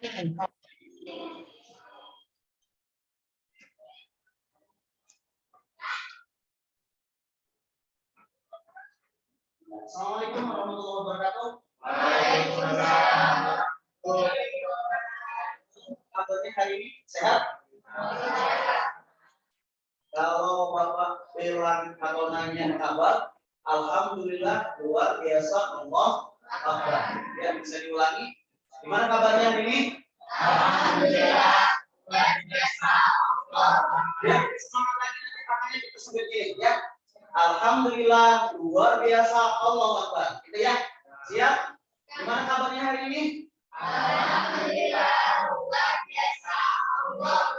Assalamualaikum warahmatullahi wabarakatuh. Waalaikumsalam. Kabarnya hari ini sehat? Kalau Bapak bilang atau nanya kabar, alhamdulillah luar biasa, Allah Akbar. Ya, bisa diulangi. Gimana kabarnya hari ini? Alhamdulillah luar biasa. Ya, semangat lagi nanti tangannya kita sambil gini ya. Alhamdulillah luar biasa, Allah Akbar. Gitu ya. Siap? Gimana kabarnya hari ini? Alhamdulillah luar biasa. Allah.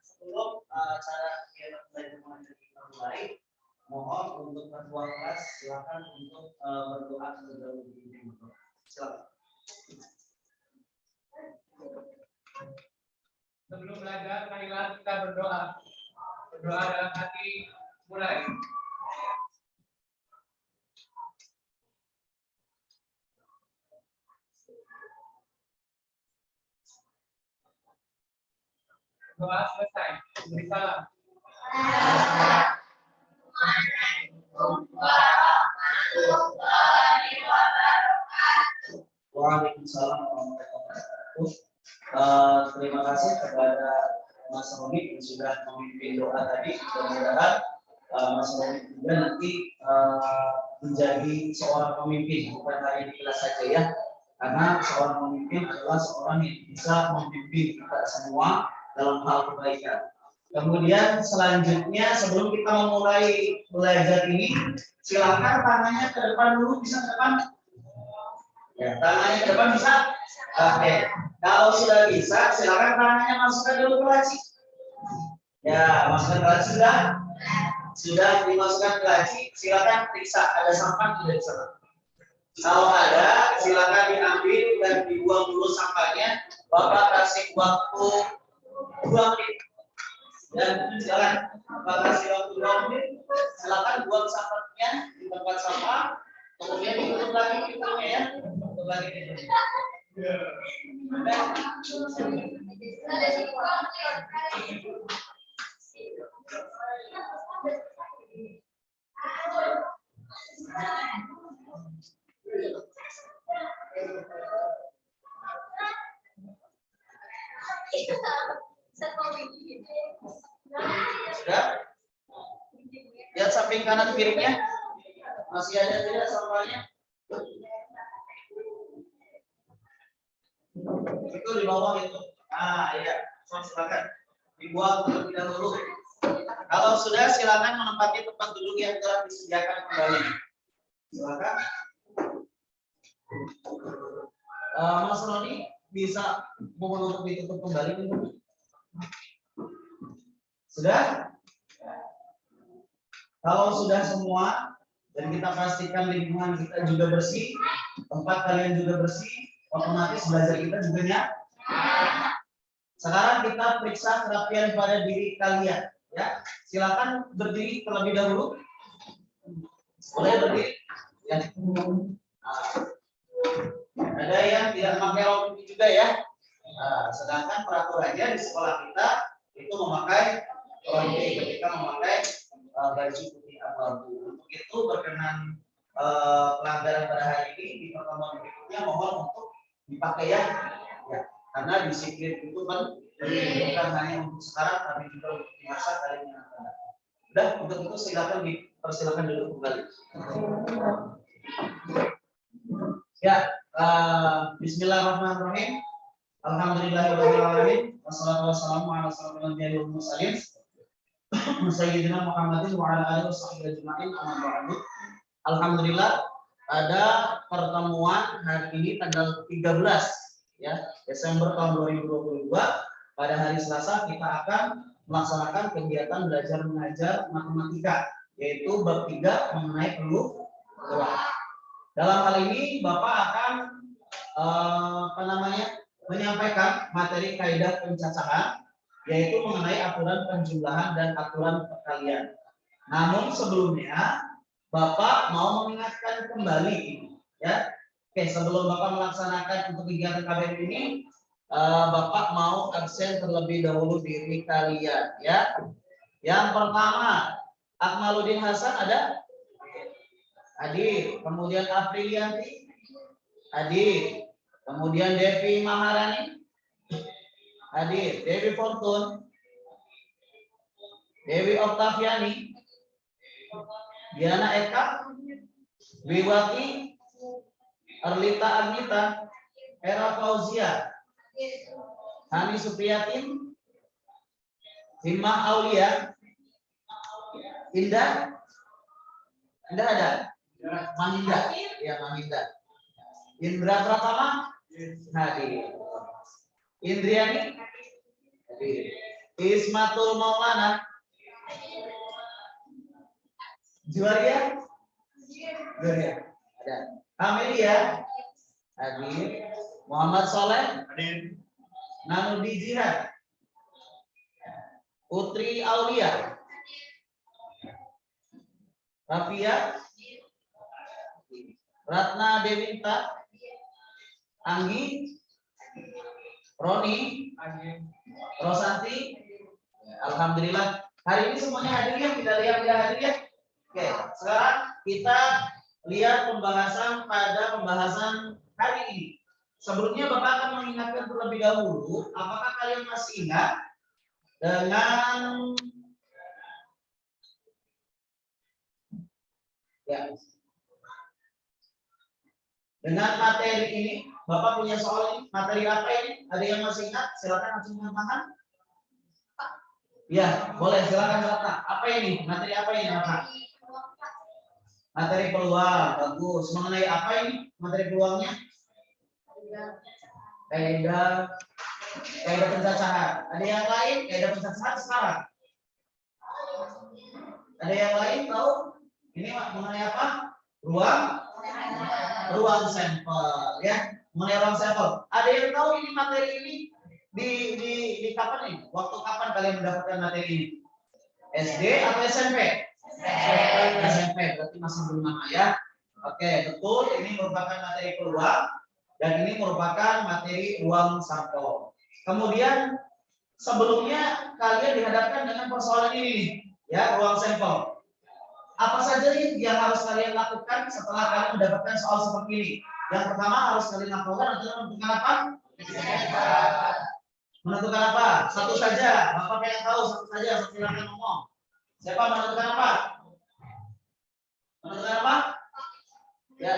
Sebelum acara kegiatan belajar mengajar kita mulai, mohon untuk ketua kelas silakan untuk berdoa terlebih dahulu. Silakan. Sebelum belajar, marilah kita berdoa. Berdoa dalam hati, mulai. Doa selesai. Beri salam. Waalaikumsalam warahmatullahi wabarakatuh. Terima kasih kepada Mas Romi yang sudah memimpin doa tadi. Mudah-mudahan Mas Romi juga nanti menjadi seorang pemimpin, bukan hanya di kelas saja ya. Karena seorang pemimpin adalah seorang yang bisa memimpin kita semua dalam hal kebaikan. Kemudian selanjutnya sebelum kita memulai belajar ini, silakan tangannya ke depan dulu, bisa ke depan? Ya, tangannya ke depan bisa? Oke. Kalau sudah bisa, silakan tangannya masukkan dulu ke laci. Ya, masukkan ke laci sudah? Sudah dimasukkan ke laci, silakan periksa ada sampah tidak di sana. Kalau ada, silakan diambil dan dibuang dulu sampahnya. Bapak kasih waktu 2 menit. Dan silakan Bapak kasih waktu 2 menit. Silakan buang sampahnya di tempat sampah. Kemudian ditutup lagi pintunya ya. Tutup lagi pintunya. Sudah? Lihat samping kanan piringnya. Masih ada tidak sampahnya? Itu di bawah itu. Iya. Silakan dibuang terlebih dahulu. Kalau sudah, silakan menempati tempat duduk yang telah disediakan kembali. Silakan. Mas Roni bisa mohon untuk ditutup kembali. Sudah? Kalau sudah semua dan kita pastikan lingkungan kita juga bersih, tempat kalian juga bersih, otomatis belajar kita juga nyaman. Sekarang kita periksa kerapian pada diri kalian. Ya, silakan berdiri terlebih dahulu. Boleh berdiri? Ya. Ada yang tidak memakai rompi juga ya. Sedangkan peraturannya di sekolah kita itu memakai rompi ketika memakai baju putih abu-abu. Untuk itu berkenan pelanggaran pada hari ini di pertemuan berikutnya mohon untuk dipakai ya. Karena disiplin itu kan bukan hanya untuk sekarang tapi juga untuk di masa kalian yang akan datang. Udah, untuk itu silakan dipersilakan duduk kembali. Ya, Bismillahirrahmanirrahim. Alhamdulillahirobbilalamin. Wassalatu wassalamu ala asyrofil anbiya'i wal mursalin. Sayyidina Muhammadin wa ala alihi washabbihi ajma'in. Amma ba'du. Alhamdulillah pada pertemuan hari ini tanggal 13 ya Desember tahun 2022 pada hari Selasa kita akan melaksanakan kegiatan belajar mengajar matematika yaitu bab 3 mengenai peluk doa. Dalam hal ini Bapak akan menyampaikan materi kaidah pencacahan yaitu mengenai aturan penjumlahan dan aturan perkalian. Namun sebelumnya Bapak mau mengingatkan kembali Ya. Oke, sebelum Bapak melaksanakan untuk kegiatan KBM ini, Bapak mau absen terlebih dahulu diri kalian, ya. Yang pertama, Akmaluddin Hasan ada? Hadir. Kemudian Aprilianti? Hadir. Kemudian Devi Maharani? Hadir. Devi Fortun? Dewi Oktaviani? Diana Eka? Wiwati? Erlita Agnita? Era Fauzia? Hani Supriyatin? Himmah Aulia? Indah? Indah ada? Mahinda? Ya, Mahinda. Indra Pratama? Hadir. Indriani? Hadir. Ismatul Maulana? Juwaria? Juwaria? Ada. Amelia? Hadir. Muhammad Soleh? Hadir. Nanudi Jihad? Putri Aulia? Rafia? Ratna Dewinta? Anggi? Roni? Hadir. Rosanti? Alhamdulillah. Hari ini semuanya hadir ya? Tidak ada yang tidak hadir ya? Oke, sekarang kita lihat pembahasan hari ini. Sebelumnya Bapak akan mengingatkan terlebih dahulu, apakah kalian masih ingat dengan dengan materi ini? Bapak punya soal ini, materi apa ini? Ada yang masih ingat? Silakan langsung angkat tangan. Ya, boleh silakan silakan. Apa ini? Materi apa ini, Bapak? Materi peluang, bagus. Mengenai apa ini materi peluangnya? Kaidah pencacahan. Ada yang lain? Kaidah pencacahan sekarang. Ada yang lain tahu? Ini mengenai apa? Ruang sampel, ya. Mengenai ruang sampel. Ada yang tahu ini materi ini di kapan nih? Waktu kapan kalian mendapatkan materi ini? SD atau SMP? SMP, berarti masih belum lama ya. Oke, betul. Ini merupakan materi peluang dan ini merupakan materi ruang sampel. Kemudian sebelumnya kalian dihadapkan dengan persoalan ini nih, ya, ruang sampel. Apa saja nih yang harus kalian lakukan setelah kalian mendapatkan soal seperti ini? Yang pertama harus kalian lakukan adalah menentukan apa? Menentukan apa? Satu saja. Bapak pengen tahu satu saja. Silakan ngomong. Siapa menentukan apa? Menentukan apa? Ya.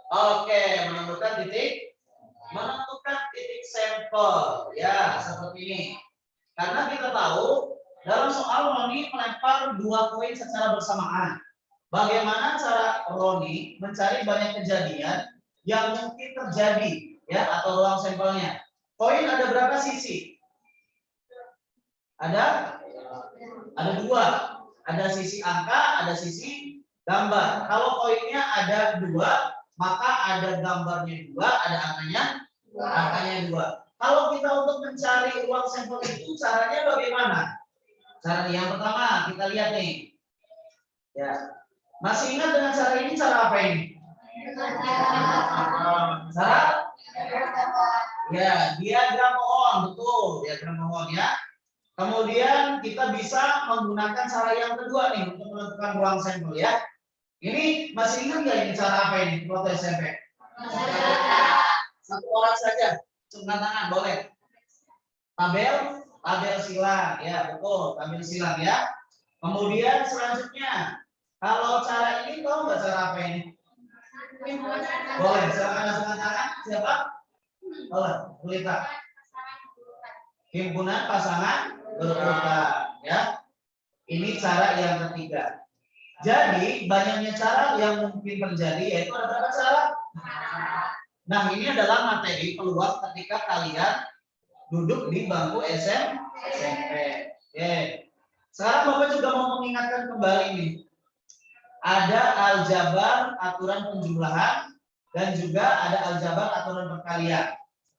Oke, menentukan titik sampel. Ya, seperti ini. Karena kita tahu dalam soal Roni melempar 2 koin secara bersamaan. Bagaimana cara Roni mencari banyak kejadian yang mungkin terjadi, ya, atau ruang sampelnya? Koin ada berapa sisi? Ada 2. Ada sisi angka, ada sisi gambar. Kalau koinnya ada 2, maka ada gambarnya 2, ada angkanya 2. Kalau kita untuk mencari ruang sampel itu caranya bagaimana? Cara yang pertama kita lihat nih. Ya. Masih ingat dengan cara ini, cara apa ini? Cara? Ya, diagram pohon, betul, diagram pohon ya. Kemudian kita bisa menggunakan cara yang kedua nih untuk menentukan ruang sampel ya. Ini masih ingat nggak ini cara apa ini waktu SMP? Satu orang saja, cungkan tangan boleh. Tabel silang ya, betul, tabel silang ya. Kemudian selanjutnya, kalau cara ini tahu nggak cara apa ini? Boleh, silakan langsung tangan. Siapa? Boleh, Bulita. Himpunan pasangan berurutan ya. Ini cara yang ketiga. Jadi banyaknya cara yang mungkin terjadi, yaitu ada berapa cara? Nah, ini adalah materi peluang ketika kalian duduk di bangku SMP. Oke. Sekarang Bapak juga mau mengingatkan kembali nih. Ada aljabar aturan penjumlahan dan juga ada aljabar aturan perkalian.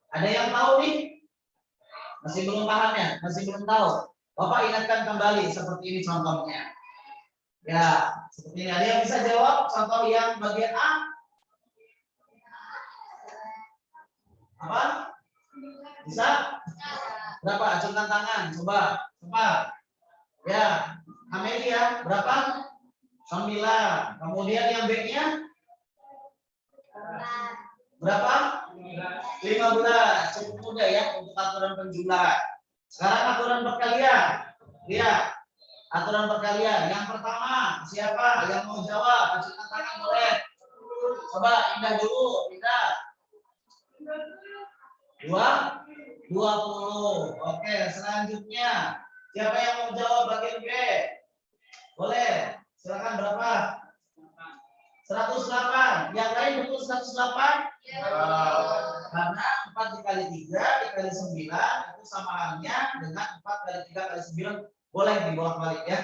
Ada yang tahu nih? Masih belum paham ya? Masih belum tahu? Bapak ingatkan kembali seperti ini contohnya. Ya, seperti ini. Ada yang bisa jawab contoh yang bagian A? Apa? Bisa? Berapa? Acungkan tangan. Coba. Ya. Amelia, berapa? 9. Kemudian yang B-nya? Berapa? 15. Cukup mudah ya untuk aturan penjumlahan. Sekarang aturan perkalian. Lihat. Aturan perkalian. Yang pertama, siapa yang mau jawab? Acungkan tangan boleh. Coba Indah dulu. Indah. 20. Oke, selanjutnya. Siapa yang mau jawab bagian B? Boleh. Silakan berapa? 108. Yang lain betul 108? Karena 4 dikali 3 dikali 9 itu sama halnya dengan 4 kali 3 kali 9. Boleh dibolak-balik ya.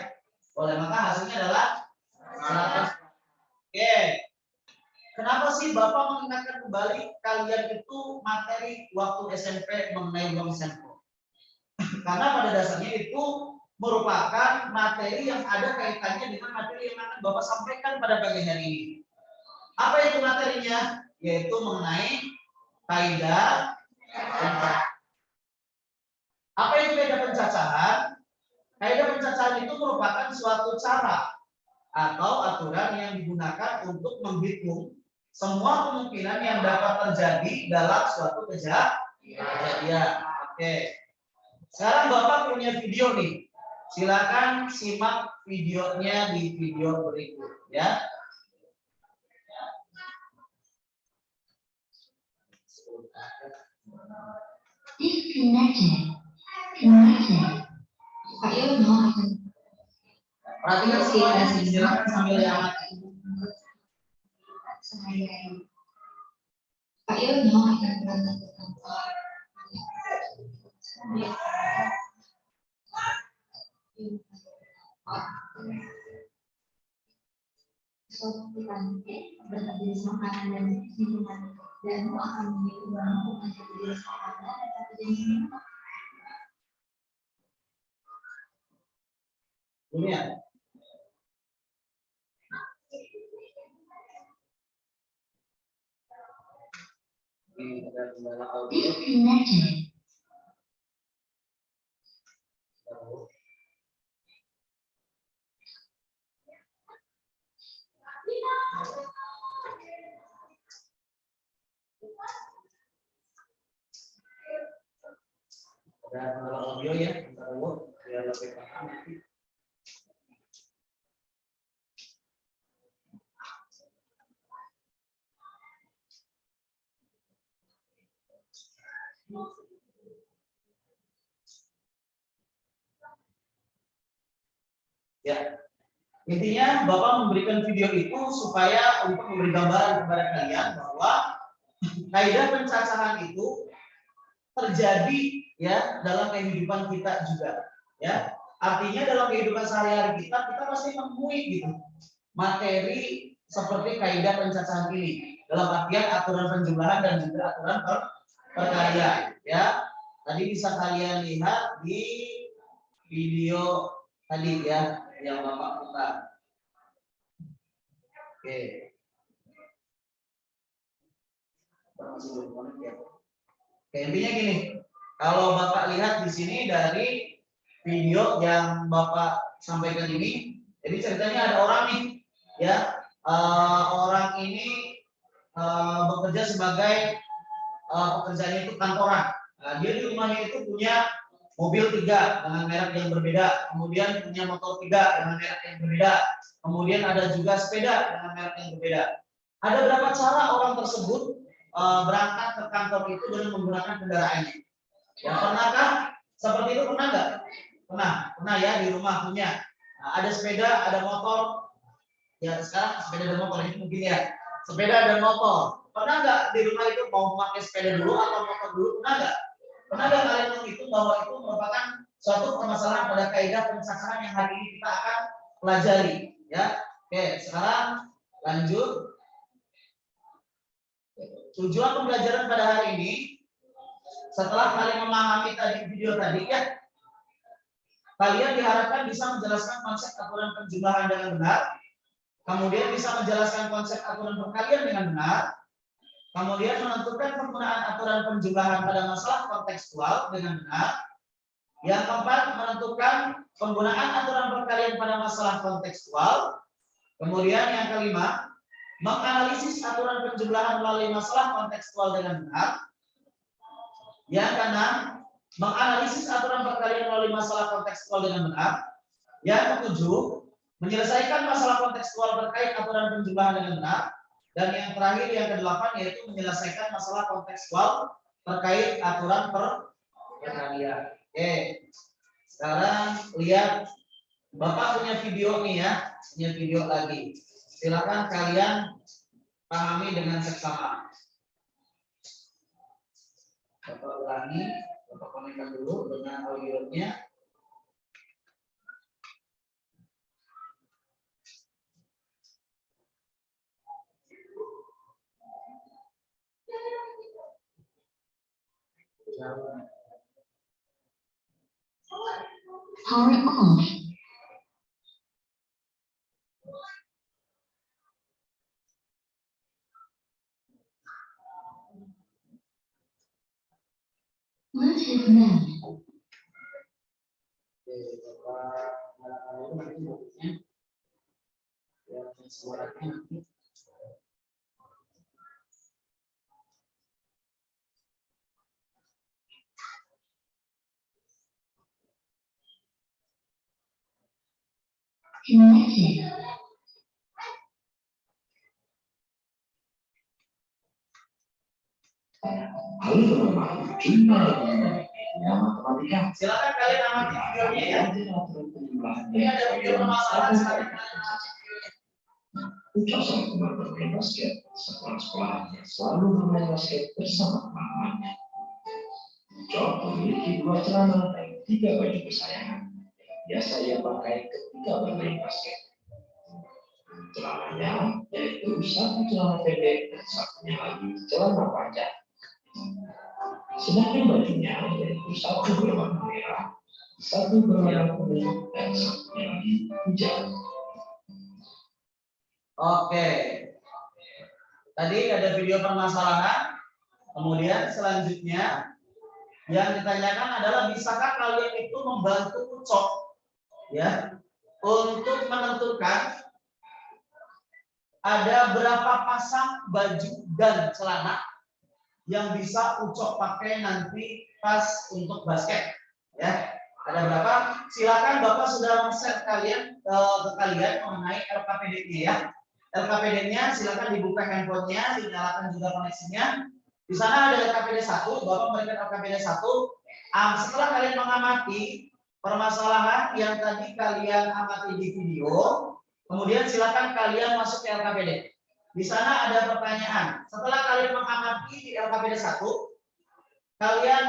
Boleh. Maka hasilnya adalah 100. Oke. Kenapa sih Bapak mengingatkan kembali kalian itu materi waktu SMP mengenai uang sampel? Karena pada dasarnya itu merupakan materi yang ada kaitannya dengan materi yang akan Bapak sampaikan pada pagi hari ini. Apa itu materinya? Yaitu mengenai kaidah pencacahan. Apa itu kaidah pencacahan? Kaidah pencacahan itu merupakan suatu cara atau aturan yang digunakan untuk menghitung semua kemungkinan yang dapat terjadi dalam suatu kejadian. Oke. Sekarang Bapak punya video nih. Silakan simak videonya di video berikut ya. Disconnected. Pak Yono akan Perhatikan semuanya, silakan sambil diamati. Pak Yono akan berangkat ke kantor. Suatu lantai berjenis makanan dan minuman dan akan memiliki uang untuk jenis makanan dan jenis minuman. Dunia. Ini ada kendala audio. Disconnected. Ada kendala audio ya, bentar dulu biar lebih paham nanti. Ya, intinya Bapak memberikan video itu supaya untuk memberi gambaran kepada kalian bahwa kaidah pencacahan itu terjadi ya dalam kehidupan kita juga. Ya, artinya dalam kehidupan sehari-hari kita pasti menemui gitu materi seperti kaidah pencacahan ini dalam artian aturan penjumlahan dan juga aturan perkalian. Ya, tadi bisa kalian lihat di video tadi ya yang Bapak putar. Oke. Oke, intinya gini. Kalau Bapak lihat di sini dari video yang Bapak sampaikan ini, jadi ceritanya ada orang nih, ya, orang ini bekerja sebagai pekerjaannya itu kantoran. Nah, dia di rumahnya itu punya mobil 3 dengan merek yang berbeda, kemudian punya motor 3 dengan merek yang berbeda, kemudian ada juga sepeda dengan merek yang berbeda. Ada berapa cara orang tersebut berangkat ke kantor itu dengan menggunakan kendaraannya? Ya, pernahkah seperti itu? Pernah nggak? Pernah ya, di rumah punya. Nah, ada sepeda, ada motor. Ya, sekarang sepeda dan motor itu mungkin ya. Sepeda dan motor. Pernah nggak di rumah itu mau pakai sepeda dulu atau motor dulu? Pernah nggak? Pernah nggak kalian menghitung bahwa itu merupakan suatu permasalahan pada kaidah pencacahan yang hari ini kita akan pelajari? Ya, oke. Sekarang lanjut. Tujuan pembelajaran pada hari ini, setelah kalian memahami tadi video tadi ya, kalian diharapkan bisa menjelaskan konsep aturan penjumlahan dengan benar, kemudian bisa menjelaskan konsep aturan perkalian dengan benar, Kemudian menentukan penggunaan aturan penjumlahan pada masalah kontekstual dengan benar. Yang keempat, menentukan penggunaan aturan perkalian pada masalah kontekstual. Kemudian yang kelima, menganalisis aturan penjumlahan melalui masalah kontekstual dengan benar. Yang keenam, menganalisis aturan perkalian melalui masalah kontekstual dengan benar. Yang ketujuh, menyelesaikan masalah kontekstual terkait aturan penjumlahan dengan benar. Dan yang terakhir, yang kedelapan, yaitu menyelesaikan masalah kontekstual terkait aturan perkalian. Oke, sekarang lihat, Bapak punya video nih ya, punya video lagi. Silakan kalian pahami dengan seksama. Bapak ulangi, Bapak konekkan dulu dengan audionya. Power off. Bluetooth mode. Oke, Bapak nyalakan dulu nanti bukunya. Ya, suaranya nanti. Connected. Halo teman-teman, jumpa lagi dengan matematika. Silakan kalian amati videonya ya. Ini ada video permasalahan sekarang. Ucap sang gemar bermain basket. Sekolah-sekolahnya selalu bermain basket bersama teman-temannya. Job memiliki 2 celana dan 3 baju kesayangan. Biasa ia pakai ketika bermain basket. Celananya yaitu satu celana pendek dan satunya lagi celana panjang. Sedangkan bajunya yaitu satu berwarna merah, satu berwarna kuning, dan satunya lagi hijau. Oke. Tadi ada video permasalahan. Kemudian selanjutnya yang ditanyakan adalah bisakah kalian itu membantu Ucok ya untuk menentukan ada berapa pasang baju dan celana yang bisa Ucok pakai nanti pas untuk basket ya. Ada berapa? Silakan Bapak sudah share kalian ke kalian mengenai LKPD-nya ya. LKPD-nya silakan dibuka handphonenya, dinyalakan juga koneksinya. Di sana ada LKPD 1, Bapak memberikan LKPD 1. Setelah kalian mengamati permasalahan yang tadi kalian amati di video, kemudian silakan kalian masuk ke LKPD. Di sana ada pertanyaan. Setelah kalian mengamati di LKPD 1, kalian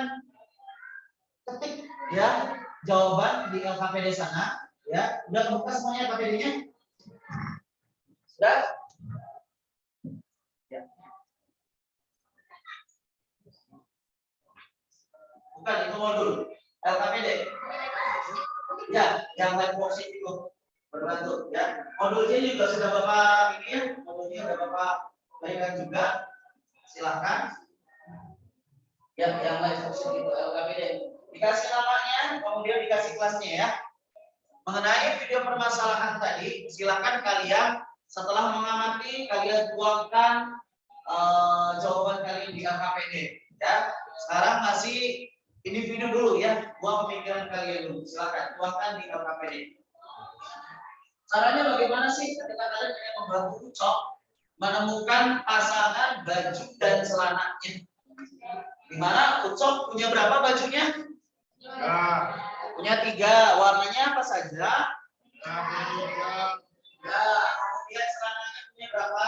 ketik ya jawaban di LKPD sana ya. Udah kebuka semuanya LKPD-nya? Sudah? Ya. Bukan, itu modul LKPD. Ya, yang live boxing itu berbantu ya. Modulnya juga sudah Bapak ini ya, modulnya sudah Bapak berikan juga. Silakan. Ya, yang live boxing itu LKPD. Dikasih namanya, kemudian dikasih kelasnya ya. Mengenai video permasalahan tadi, silakan kalian setelah mengamati kalian tuangkan jawaban kalian di LKPD ya. Sekarang masih individu dulu ya, buang pemikiran kalian dulu. Silakan tuangkan di LKPD. Caranya bagaimana sih ketika kalian ingin membantu Ucok menemukan pasangan baju dan celananya? Dimana Ucok punya berapa bajunya? Punya 3. Warnanya apa saja? Ya, kemudian celananya punya berapa?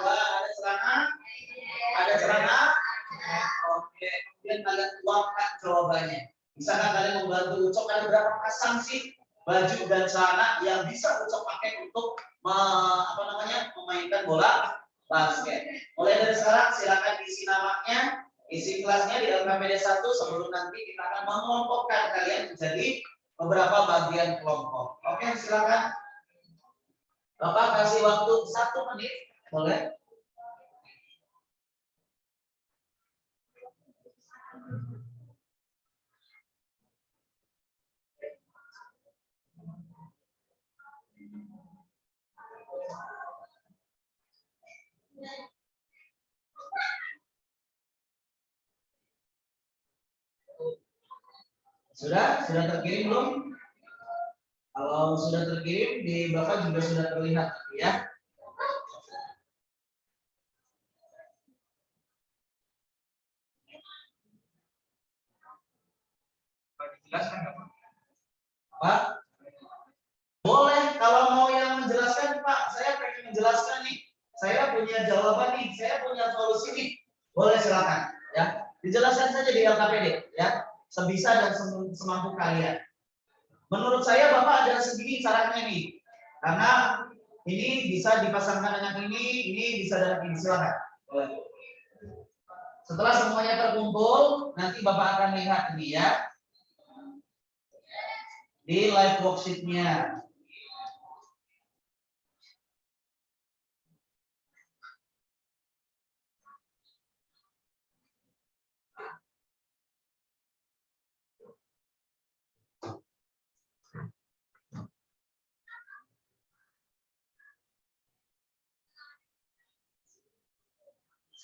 2. Ada celana? Oke. Kemudian kalian tuangkan jawabannya. Bisakah kalian membantu Ucok ada berapa pasang sih baju dan celana yang bisa Ucok pakai untuk memainkan bola basket? Mulai dari sekarang silakan isi namanya, isi kelasnya di LKPD 1 sebelum nanti kita akan mengelompokkan kalian menjadi beberapa bagian kelompok. Oke, silakan. Bapak kasih waktu 1 menit, boleh? Sudah terkirim belum? Kalau sudah terkirim di Bapak juga sudah terlihat ya. Dijelaskan nggak, Pak? Pak, boleh kalau mau yang menjelaskan Pak, saya pengen menjelaskan nih. Saya punya jawaban nih, saya punya solusi nih. Boleh silakan ya. Dijelaskan saja di LKPD ya. Sebisa dan semampu kalian. Menurut saya Bapak ada segini caranya nih. Karena ini bisa dipasangkan dengan ini bisa dengan ini. Silakan. Boleh. Setelah semuanya terkumpul, nanti Bapak akan lihat ini ya. Di live worksheet-nya.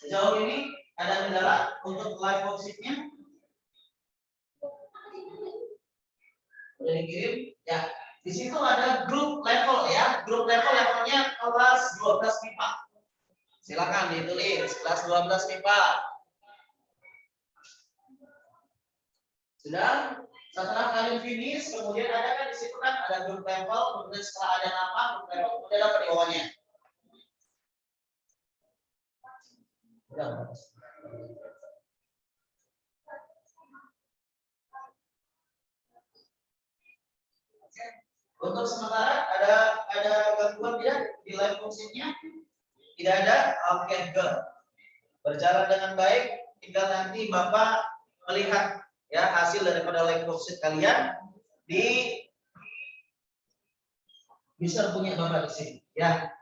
Sejauh ini ada kendala untuk live worksheet-nya? Udah dikirim? Ya. Di situ ada grup level ya. Grup level levelnya kelas 12 MIPA. Silakan ditulis kelas 12 MIPA. Sudah? Setelah kalian finish, kemudian ada kan di situ kan ada grup level, kemudian setelah ada nama grup level, kemudian apa di bawahnya? Udah. Untuk sementara ada gangguan tidak di live worksheet-nya? Tidak ada? Oke, good. Berjalan dengan baik, tinggal nanti Bapak melihat ya hasil daripada live worksheet kalian di bisa punya Bapak di sini ya.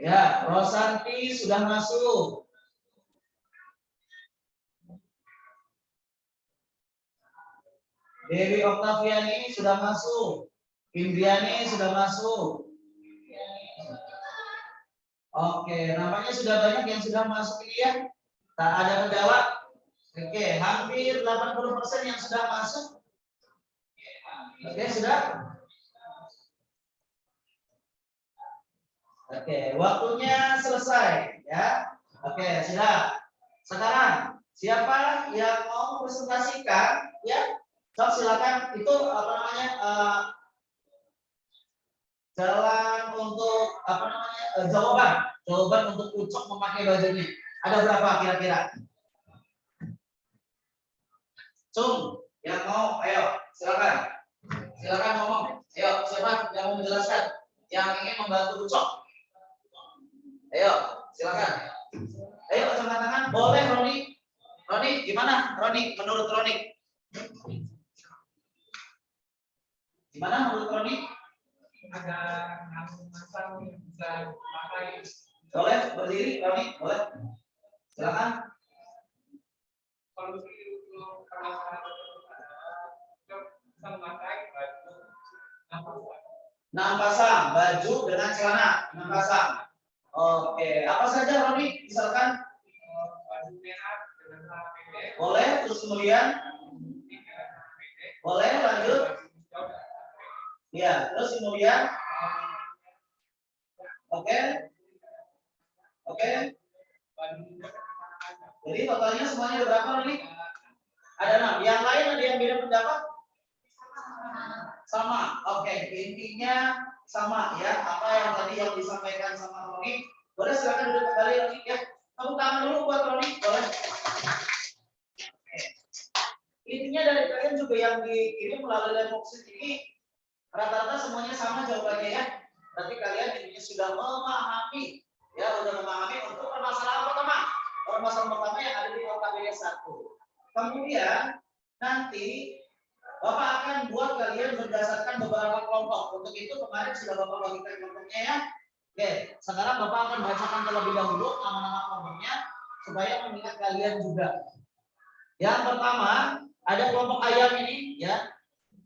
Ya, Rosanti sudah masuk. Dewi Oktaviani sudah masuk. Indriani sudah masuk. Oke, namanya sudah banyak yang sudah masuk ini ya. Tak ada kendala. Oke, hampir 80% yang sudah masuk. Oke, sudah. Oke, waktunya selesai ya. Oke, sudah. Sekarang siapa yang mau presentasikan ya? So, silakan itu apa namanya jalan untuk apa namanya jawaban untuk Ucok memakai bajunya. Ada berapa kira-kira? Cung, yang mau, ayo silakan. Silakan ngomong. Ayo, siapa yang mau menjelaskan? Yang ingin membantu Ucok? Ayo, silakan. Ayo, angkat tangan. Boleh, Roni. Roni, gimana? Roni, menurut Roni? Gimana menurut Roni? Ada masang yang bisa pakai. Boleh berdiri, Roni? Boleh. Silakan. Solusi untuk permasalahan bisa memakai baju 6 pasang baju dengan celana 6 pasang. Oke, apa saja Roni? Misalkan baju merah dengan celana pendek. Boleh, terus kemudian boleh lanjut. Ya, terus kemudian oke. Jadi totalnya semuanya ada berapa Roni? Ada 6. Yang lain ada yang beda pendapat? Sama. Oke, intinya sama ya. Apa yang tadi yang disampaikan sama Roni. Boleh silakan duduk kembali Roni ya. Tepuk tangan dulu buat Roni, boleh. Oke. Intinya dari kalian juga yang dikirim melalui live worksheet ini rata-rata semuanya sama jawabannya ya. Berarti kalian intinya sudah memahami ya, sudah memahami untuk permasalahan pertama. Permasalahan pertama yang ada di LKPD 1. Kemudian nanti Bapak akan buat kalian berdasarkan beberapa kelompok. Untuk itu kemarin sudah Bapak bagikan kelompoknya ya. Oke, sekarang Bapak akan bacakan terlebih dahulu nama-nama kelompoknya supaya mengingat kalian juga. Yang pertama, ada kelompok ayam ini ya.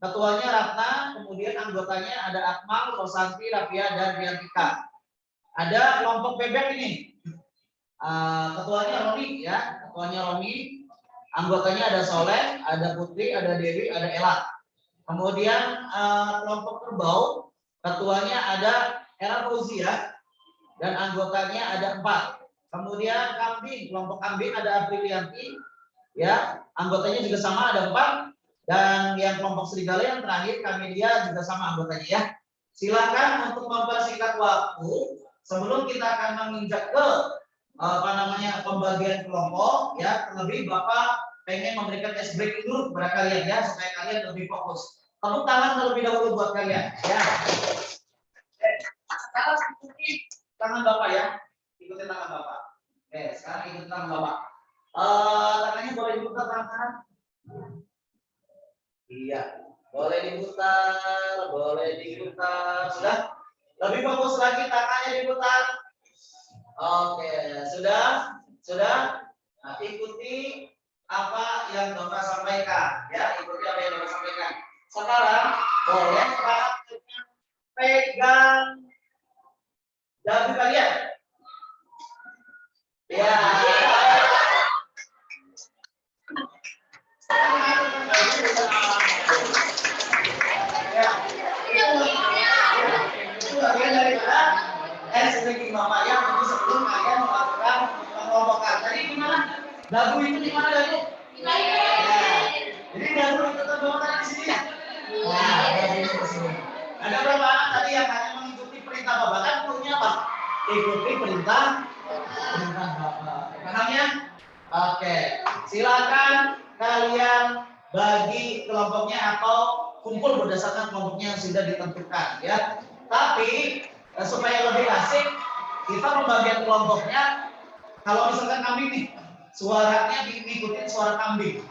Ketuanya Ratna, kemudian anggotanya ada Akmal, Rosanti, Rafia, dan Riantika. Ada kelompok bebek ini. Ketuanya Roni ya, ketuanya Roni. Anggotanya ada Soleh, ada Putri, ada Dewi, ada Ella. Kemudian kelompok kerbau, ketuanya ada Era Fauzia dan anggotanya ada 4. Kemudian kambing, kelompok kambing ada Aprilianti, ya, anggotanya juga sama ada 4. Dan yang kelompok serigala yang terakhir Kamelia juga sama anggotanya ya. Silakan untuk mempersingkat waktu sebelum kita akan menginjak ke pembagian kelompok ya. Terlebih Bapak pengen memberikan ice breaking dulu kepada kalian ya supaya kalian lebih fokus. Tepuk tangan terlebih dahulu buat kalian ya. Sekarang ikuti tangan Bapak ya. Ikuti tangan Bapak. Oke, sekarang ikuti tangan Bapak. Tangannya boleh dibuka tangan. Iya, boleh diputar, boleh diputar. Sudah? Lebih fokus lagi, tangannya diputar. Oke, sudah? Sudah? Nah, ikuti apa yang Bapak sampaikan. Ya, ikuti apa yang Bapak sampaikan. Sekarang, boleh tangannya pegang dagu kalian. Ya. Itu bagian daripada speaking Bapak ya. Jadi sebelum kalian melakukan pengelompokan. Tadi gimana? Dagu itu di mana dagu? Ya. Jadi dagu itu terbawa di sini ya. Nah, dagu itu di sini. Ada berapa anak tadi yang hanya mengikuti perintah Bapak? Kan punya apa? Ikuti perintah Bapak. Paham ya? Oke. Silakan kalian bagi kelompoknya atau kumpul berdasarkan kelompoknya yang sudah ditentukan ya. Tapi supaya lebih asik kita pembagian kelompoknya kalau misalkan kambing nih suaranya diikutin suara kambing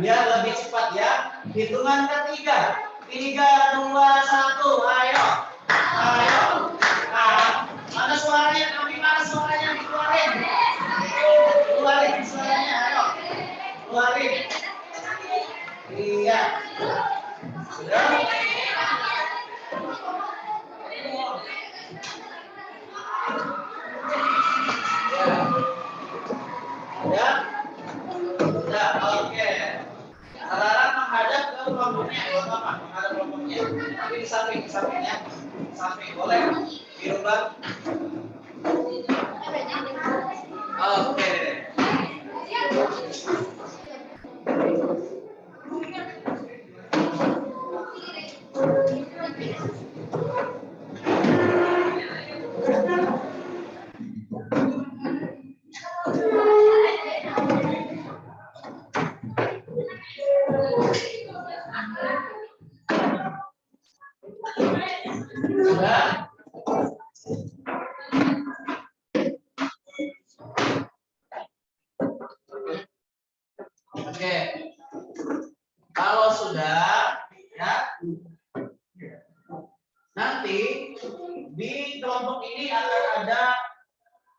biar lebih cepat ya. Hitungan ketiga 3, 2, 1 ayo. Ayo. Nah, mana suaranya kambing, mana suaranya dikeluarin. Keluarin suaranya ayo. Keluarin. Iya. Sudah. Ya. Sudah, oke. Sekarang menghadap ke kelompoknya, apa? Menghadap kelompoknya. Tapi di sampingnya. Samping boleh. Dirubah. Oke. Sudah? Oke. Kalau sudah ya. Nanti di kelompok ini akan ada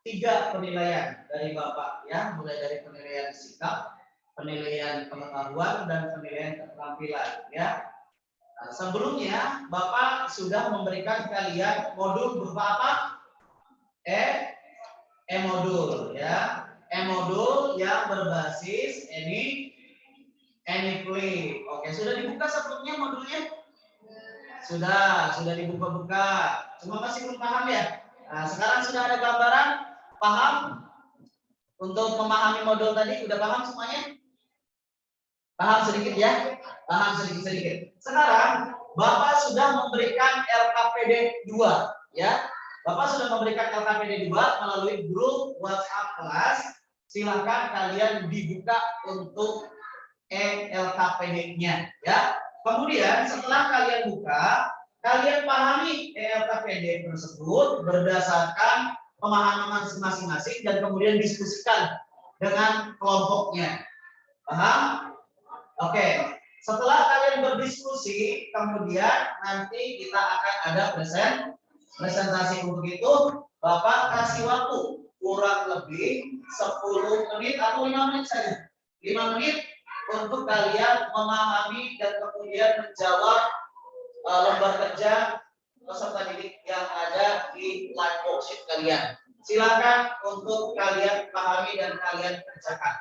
3 penilaian dari Bapak ya, mulai dari penilaian sikap, penilaian pengetahuan dan penilaian keterampilan ya. Nah, sebelumnya Bapak sudah memberikan kalian modul berupa apa? E-modul ya. E-modul yang berbasis Anyflip. Oke, sudah dibuka sebelumnya modulnya? Sudah dibuka-buka. Cuma masih belum paham ya? Nah, sekarang sudah ada gambaran, paham? Untuk memahami modul tadi, udah paham semuanya? Paham sedikit ya? Paham sedikit-sedikit. Sekarang, Bapak sudah memberikan LKPD 2, ya. Bapak sudah memberikan LKPD 2 melalui grup WhatsApp kelas. Silakan kalian dibuka untuk LKPD-nya, ya. Kemudian setelah kalian buka, kalian pahami LKPD tersebut berdasarkan pemahaman masing-masing dan kemudian diskusikan dengan kelompoknya. Paham? Oke. Setelah kalian berdiskusi, kemudian nanti kita akan ada presentasi untuk itu Bapak kasih waktu kurang lebih 10 menit atau 5 menit saja. 5 menit untuk kalian memahami dan kemudian menjawab lembar kerja peserta didik yang ada di live worksheet kalian. Silakan untuk kalian pahami dan kalian kerjakan.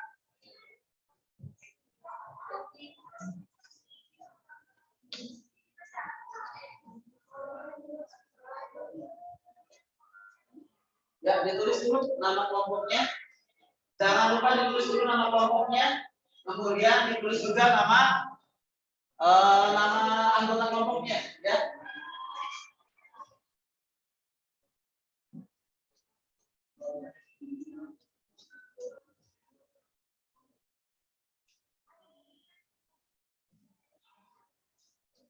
Ya, ditulis dulu nama kelompoknya. Jangan lupa ditulis dulu nama kelompoknya. Kemudian ditulis juga nama anggota kelompoknya, ya.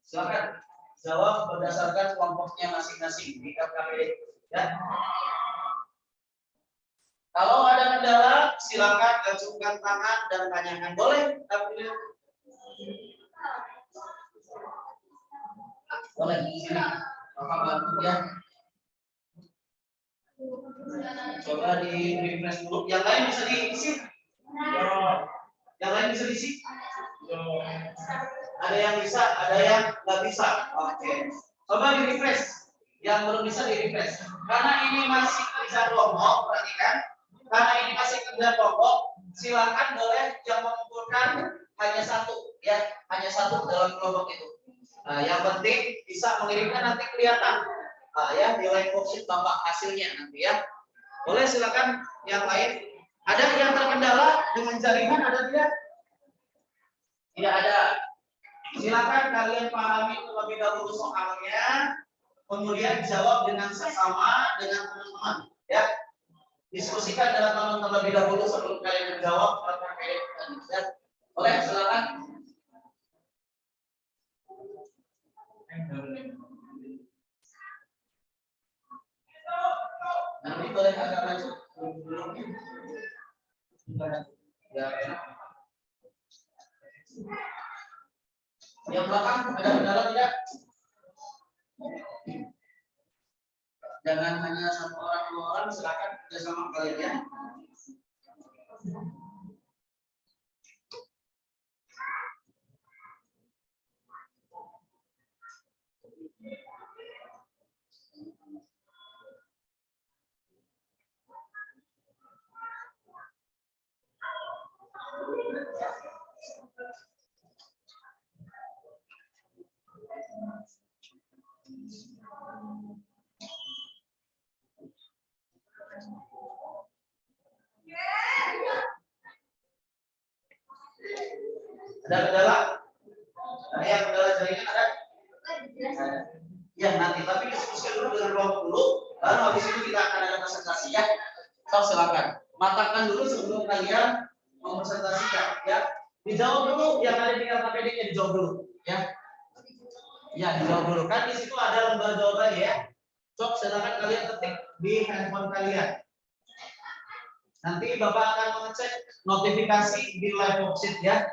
Silakan jawab berdasarkan kelompoknya masing-masing di KKPD, ya. Kalau ada kendala, silakan acungkan tangan dan tanyakan. Boleh? Boleh di sini. Bapak bantu ya. Coba di refresh dulu. Yang lain bisa diisi? Yang lain bisa diisi? Ada yang bisa, ada yang nggak bisa. Oke. Coba di refresh. Yang belum bisa di refresh. Karena ini masih kerja kelompok, perhatikan. Karena ini masih kerja kelompok, silakan boleh yang mengumpulkan hanya satu, ya, hanya satu dalam kelompok itu. Yang penting bisa mengirimkan nanti kelihatan, ya, di live worksheet Bapak hasilnya nanti, ya. Boleh silakan yang lain. Ada yang terkendala dengan jaringan, ada tidak? Tidak ada. Silakan kalian pahami terlebih dahulu soalnya, kemudian jawab dengan sesama dengan teman-teman, ya. Diskusikan dengan teman terlebih dahulu sebelum kalian menjawab terkait dan boleh silakan. Nanti boleh agak maju. Ya. Yang belakang ada kendala tidak? Jangan hanya satu orang, dua orang, silakan kerjasama kalian, ya. Ada kendala? Ada yang kendala jaringan ada? Ya nanti, tapi diskusikan dulu dengan kelompok dulu, baru habis itu kita akan ada presentasi, ya. So, silakan matangkan dulu sebelum kalian mempresentasikan, ya. Dijawab dulu yang ada di KKPD-nya, dijawab dulu, ya. Ya, dijawab dulu. Kan di situ ada lembar jawabannya, ya. So, silakan kalian ketik di handphone kalian. Nanti Bapak akan mengecek notifikasi di live worksheet, ya.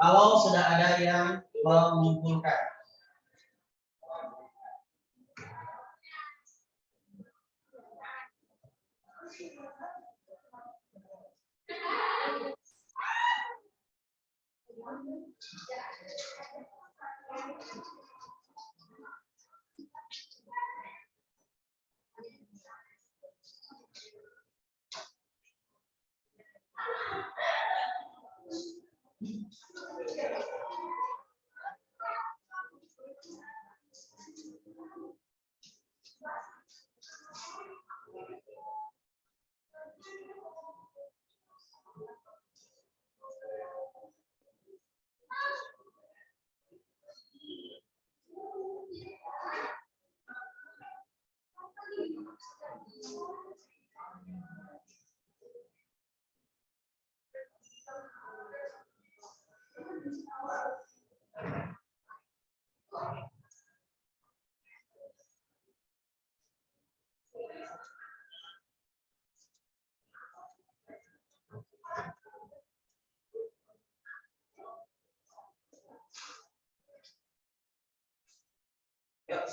Kalau sudah ada yang mengumpulkan.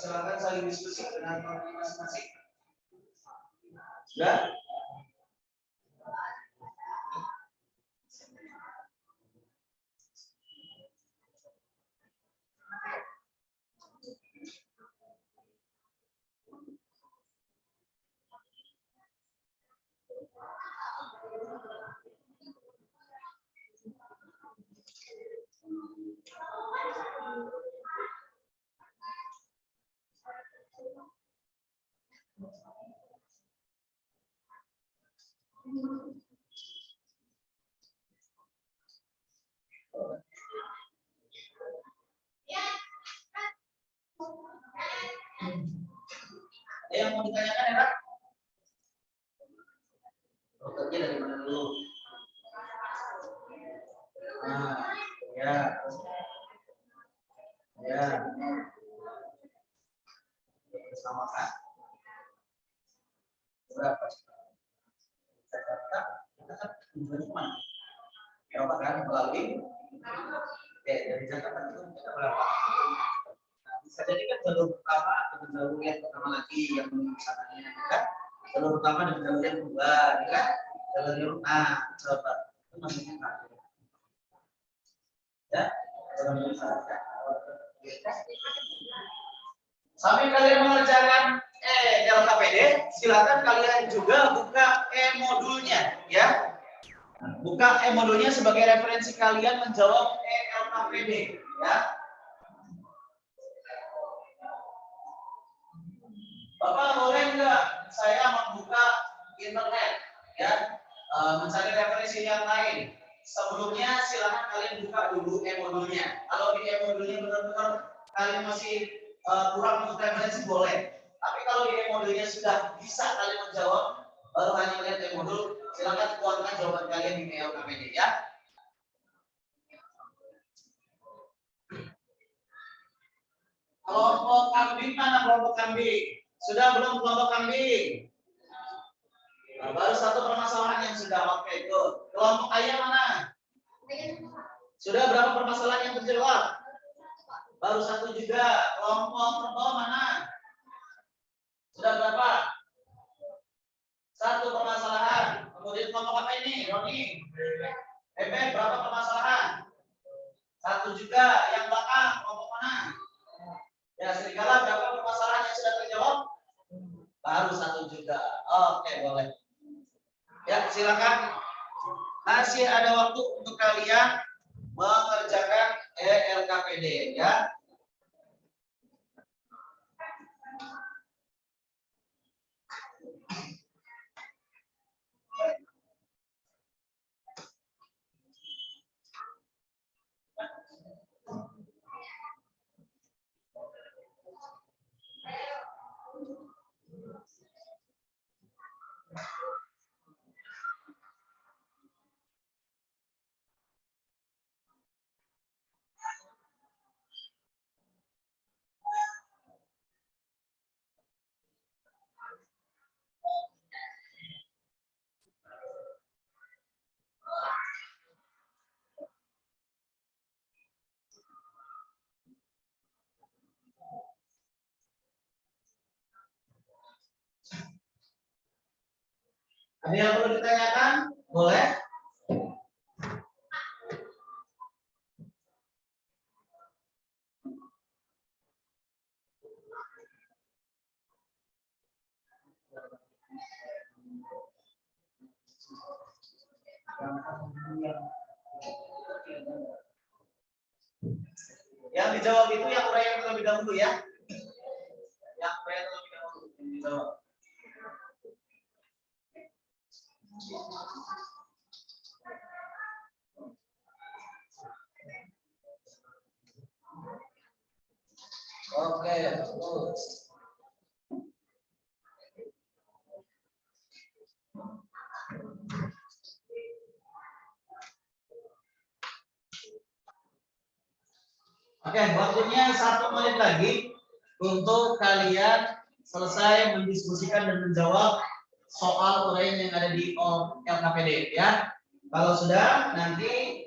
silakan saling diskusi dengan teman masing-masing. Sudah? Yang mau ditanyakan ya, Pak? Dokternya dari mana dulu? Nah, ya. Ya. Samakan. Berapa? Kita kan tujuannya mana? Berapa kan melalui? Dari Jakarta itu kita berapa? Nah, bisa jadi kan jalur pertama dengan jalur yang pertama lagi yang misalnya kan? Jalur pertama dengan jalur yang kedua, ya kan? Jalur yang coba itu maksudnya kan? Ya, sambil kalian mengerjakan LKPD, silakan kalian juga buka e-modulnya, ya. Buka e-modulnya sebagai referensi kalian menjawab LKPD, ya. Bapak boleh nggak saya membuka internet, ya, mencari referensi yang lain? Sebelumnya silakan kalian buka dulu e-modulnya. Kalau di e-modulnya benar-benar kalian masih kurang untuk referensi boleh. Tapi kalau di e-modulnya sudah bisa kalian menjawab, baru hanya lihat e-modul, silakan tuangkan jawaban kalian di LKPD, ya. Kelompok kambing mana kelompok kambing? Sudah belum kelompok kambing? Nah, baru satu permasalahan yang sudah oke itu. Kelompok ayam mana? Sudah berapa permasalahan yang terjawab? Baru satu juga. Kelompok kerbau mana? Sudah berapa? Satu permasalahan. Kemudian kelompok apa ini, Roni? Bebek berapa permasalahan? Satu juga. Yang belakang kelompok mana? Ya, serigala berapa permasalahan yang sudah terjawab? Baru satu juga. Oke, boleh. Ya, silakan. Masih ada waktu untuk kalian mengerjakan LKPD, ya. Ada yang perlu ditanyakan? Boleh? Yang dijawab itu yang uraian terlebih dahulu, ya. Yang uraian terlebih dahulu yang dijawab. Oke, terus. Oke, waktunya 1 menit lagi untuk kalian selesai mendiskusikan dan menjawab soal uraian yang ada di LKPD, ya. Kalau sudah, nanti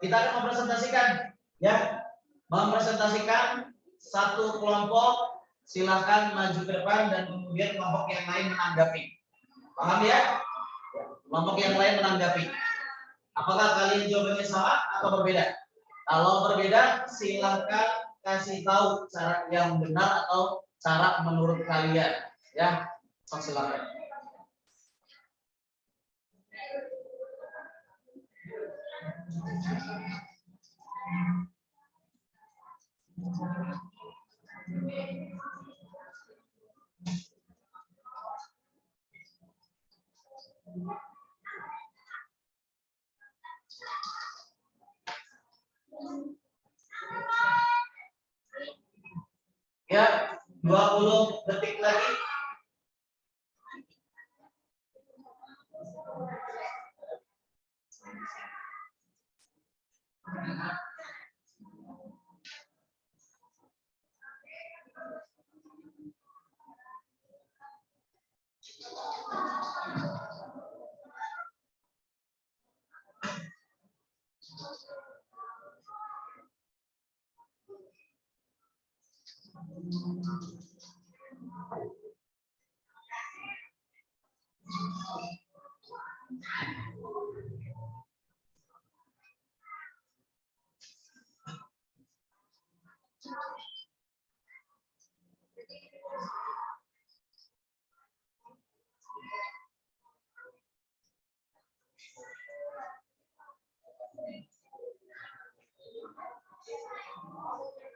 kita akan mempresentasikan, ya, mempresentasikan satu kelompok silakan maju ke depan dan kemudian kelompok yang lain menanggapi. Paham ya? Kelompok yang lain menanggapi. Apakah kalian jawabannya sama atau berbeda? Kalau berbeda, silakan kasih tahu cara yang benar atau cara menurut kalian. Ya, silakan. Ya, 20 detik lagi.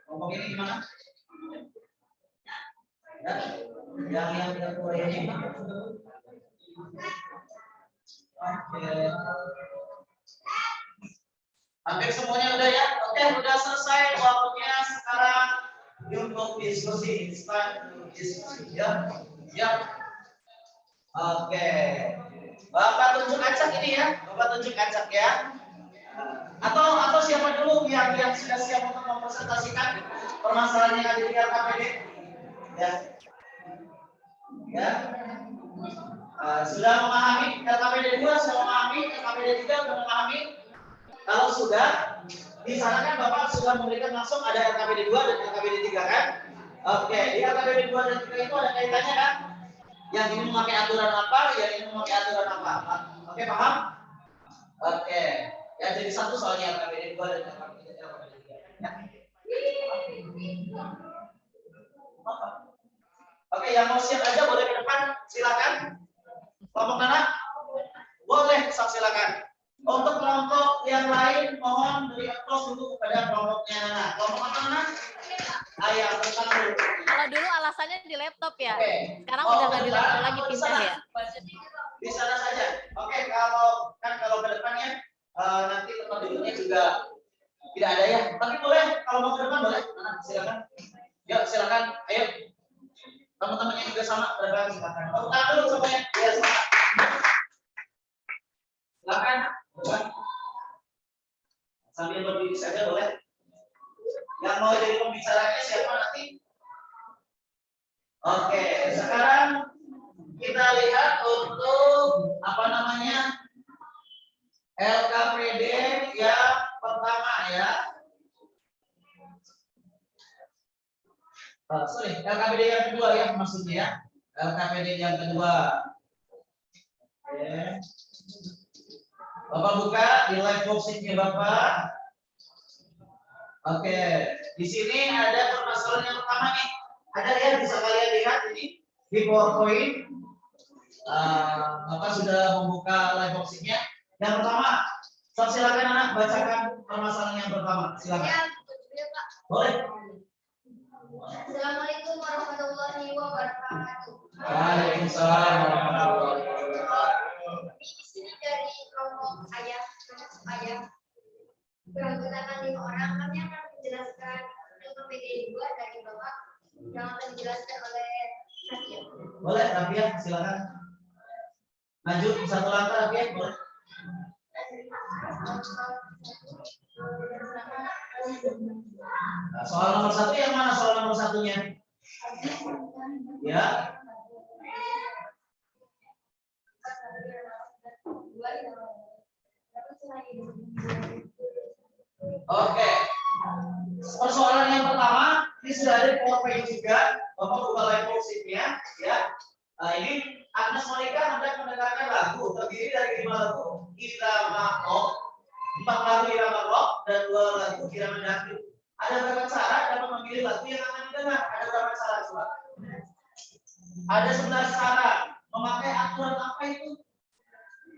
Kelompok ini gimana? Ya, yang Korea ini. Oke. Hampir semuanya udah ya? Oke, udah selesai waktunya sekarang untuk diskusi, instan diskusi ya. Ya. Oke. Bapak tunjuk acak ini ya. Bapak tunjuk acak ya. Atau siapa dulu yang sudah siap untuk mempresentasikan permasalahan yang ada di LKPD? Ya. Ya. Sudah memahami LKPD 2, sudah memahami LKPD 3, sudah memahami? Kalau sudah, di sana kan Bapak sudah memberikan langsung ada LKPD 2 dan LKPD 3 kan? Oke, di LKPD 2 dan 3 itu ada kaitannya kan? Yang ini memakai aturan apa, yang ini memakai aturan apa? Oke, paham? Oke. Ya, jadi satu soalnya LKPD 2 dan LKPD 3. Ya. Oke, yang mau siap aja boleh ke depan, silakan. Kelompok mana? Boleh, silakan. Untuk kelompok yang lain, mohon beri applause dulu kepada kelompoknya Nana. Kelompok apa Nana? Ayah, tentang dulu. Kalau dulu alasannya di laptop ya. Oke. Sekarang udah nggak di laptop lagi, pindah ya. Di sana saja. Oke, kalau ke depannya nanti tempat duduknya juga tidak ada ya. Tapi boleh, kalau mau ke depan boleh. Nana, silakan. Yuk, silakan. Ayo. Teman-temannya juga sama, berapa silakan. Tepuk tangan dulu semuanya. Ya, silakan. Sambil berdiri saja boleh. Yang mau jadi pembicaranya siapa nanti? Oke, sekarang kita lihat untuk apa namanya LKPD yang pertama ya. LKPD yang kedua ya maksudnya ya. LKPD yang kedua. Oke. Bapak buka di live boxingnya Bapak. Oke, di sini ada permasalahan yang pertama nih. Ada ya, bisa kalian lihat ini di PowerPoint. Bapak sudah membuka live boxingnya. Yang pertama, silakan anak bacakan permasalahan yang pertama. Silakan. Ya, betul, Pak. Boleh. Assalamualaikum warahmatullahi wabarakatuh. Waalaikumsalam warahmatullahi wabarakatuh. Di sini dari kelompok ayah, beranggotakan 5 orang. Kami akan menjelaskan LKPD 2 dari Bapak yang akan dijelaskan oleh Nadia. Boleh, Nadia, silakan. Maju satu langkah, Nadia, boleh. Nah, soal nomor 1 yang mana soal nomor 1-nya? Ya. Oke. Persoalan yang pertama, ini sudah ada di PowerPoint juga. Bapak buka live worksheet-nya, ya. Ini Agnes Monica hendak mendengarkan lagu terdiri dari 5 lagu irama rock, 4 lagu irama rock, dan 2 lagu irama dangdut. Ada berapa cara dapat memilih lagu yang akan didengar? Ada berapa cara coba? Ada 11 cara. Memakai aturan apa itu?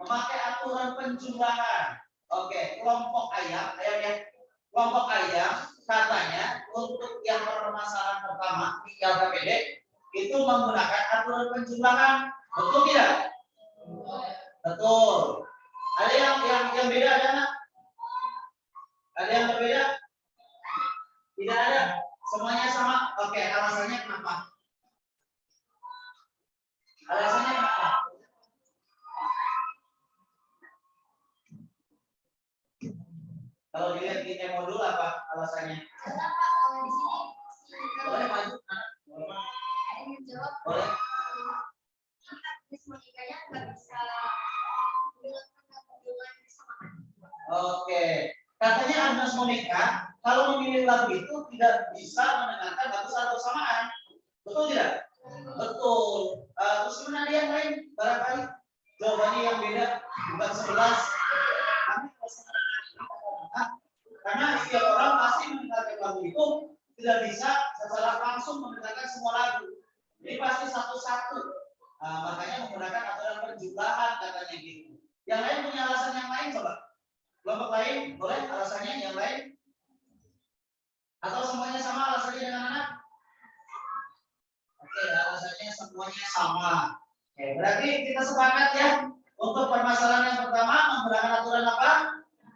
Memakai aturan penjumlahan. Oke, kelompok ayam ya. Kelompok ayam katanya untuk yang permasalahan pertama di LKPD itu menggunakan aturan penjumlahan. Betul tidak? Betul. Ada yang beda ada nggak? Ada yang berbeda? Tidak ada. Semuanya sama. Oke, alasannya kenapa? Alasannya kenapa? Kalau dilihat di modul apa alasannya? Boleh maju? Boleh. Oke, katanya Agnes Monica kalau memilih lagu itu tidak bisa mendengarkan lagu secara bersamaan. Betul tidak? Betul. Terus kemudian ada yang lain barangkali jawabannya yang beda, bukan 11. Karena setiap orang pasti mendengarkan lagu itu tidak bisa secara langsung mendengarkan semua lagu. Jadi pasti satu-satu. Makanya menggunakan aturan penjumlahan katanya gitu. Yang lain punya alasan yang lain coba. Kelompok lain boleh alasannya yang lain? Atau semuanya sama alasannya dengan anak? Oke, alasannya semuanya sama. Oke, berarti kita sepakat ya untuk permasalahan yang pertama menggunakan aturan apa?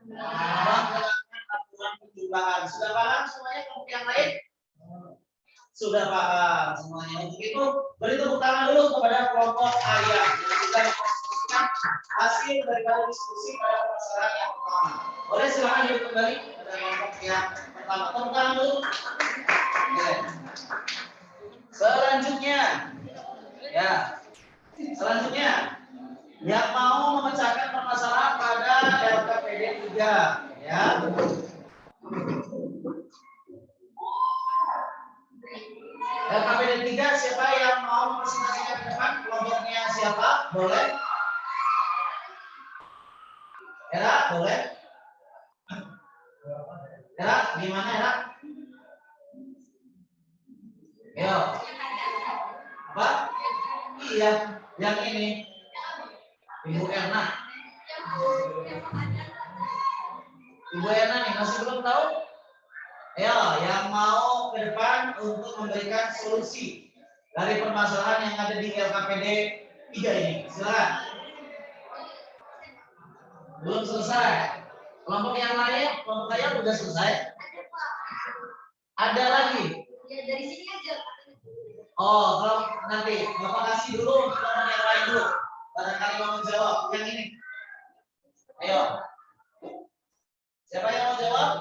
Menggunakan aturan penjumlahan. Sudah paham semuanya kelompok yang lain? Sudah paham semuanya. Untuk itu beri tepuk tangan dulu kepada kelompok ayam yang sudah memastikan hasil daripada diskusi pada permasalahan yang pertama. Boleh silakan duduk kembali pada kelompok yang pertama. Tepuk tangan dulu. Oke. Selanjutnya, ya. Selanjutnya, yang mau memecahkan permasalahan pada LKPD 3, ya. LKPD 3, siapa yang mau mempresentasikan ke depan? Kelompoknya siapa? Boleh? Era, boleh? Era, gimana Era? Ayo. Apa? Iya, yang ini. Ibu Erna. Ibu Erna nih, masih belum tahu? Ayo, yang mau ke depan untuk memberikan solusi dari permasalahan yang ada di LKPD 3 ini. Silakan. Belum selesai. Kelompok yang lain, kelompok saya sudah selesai. Ada lagi? Ya dari sini aja. Oh, kalau nanti Bapak kasih dulu kelompok yang lain dulu. Barangkali mau menjawab yang ini. Ayo. Siapa yang mau jawab?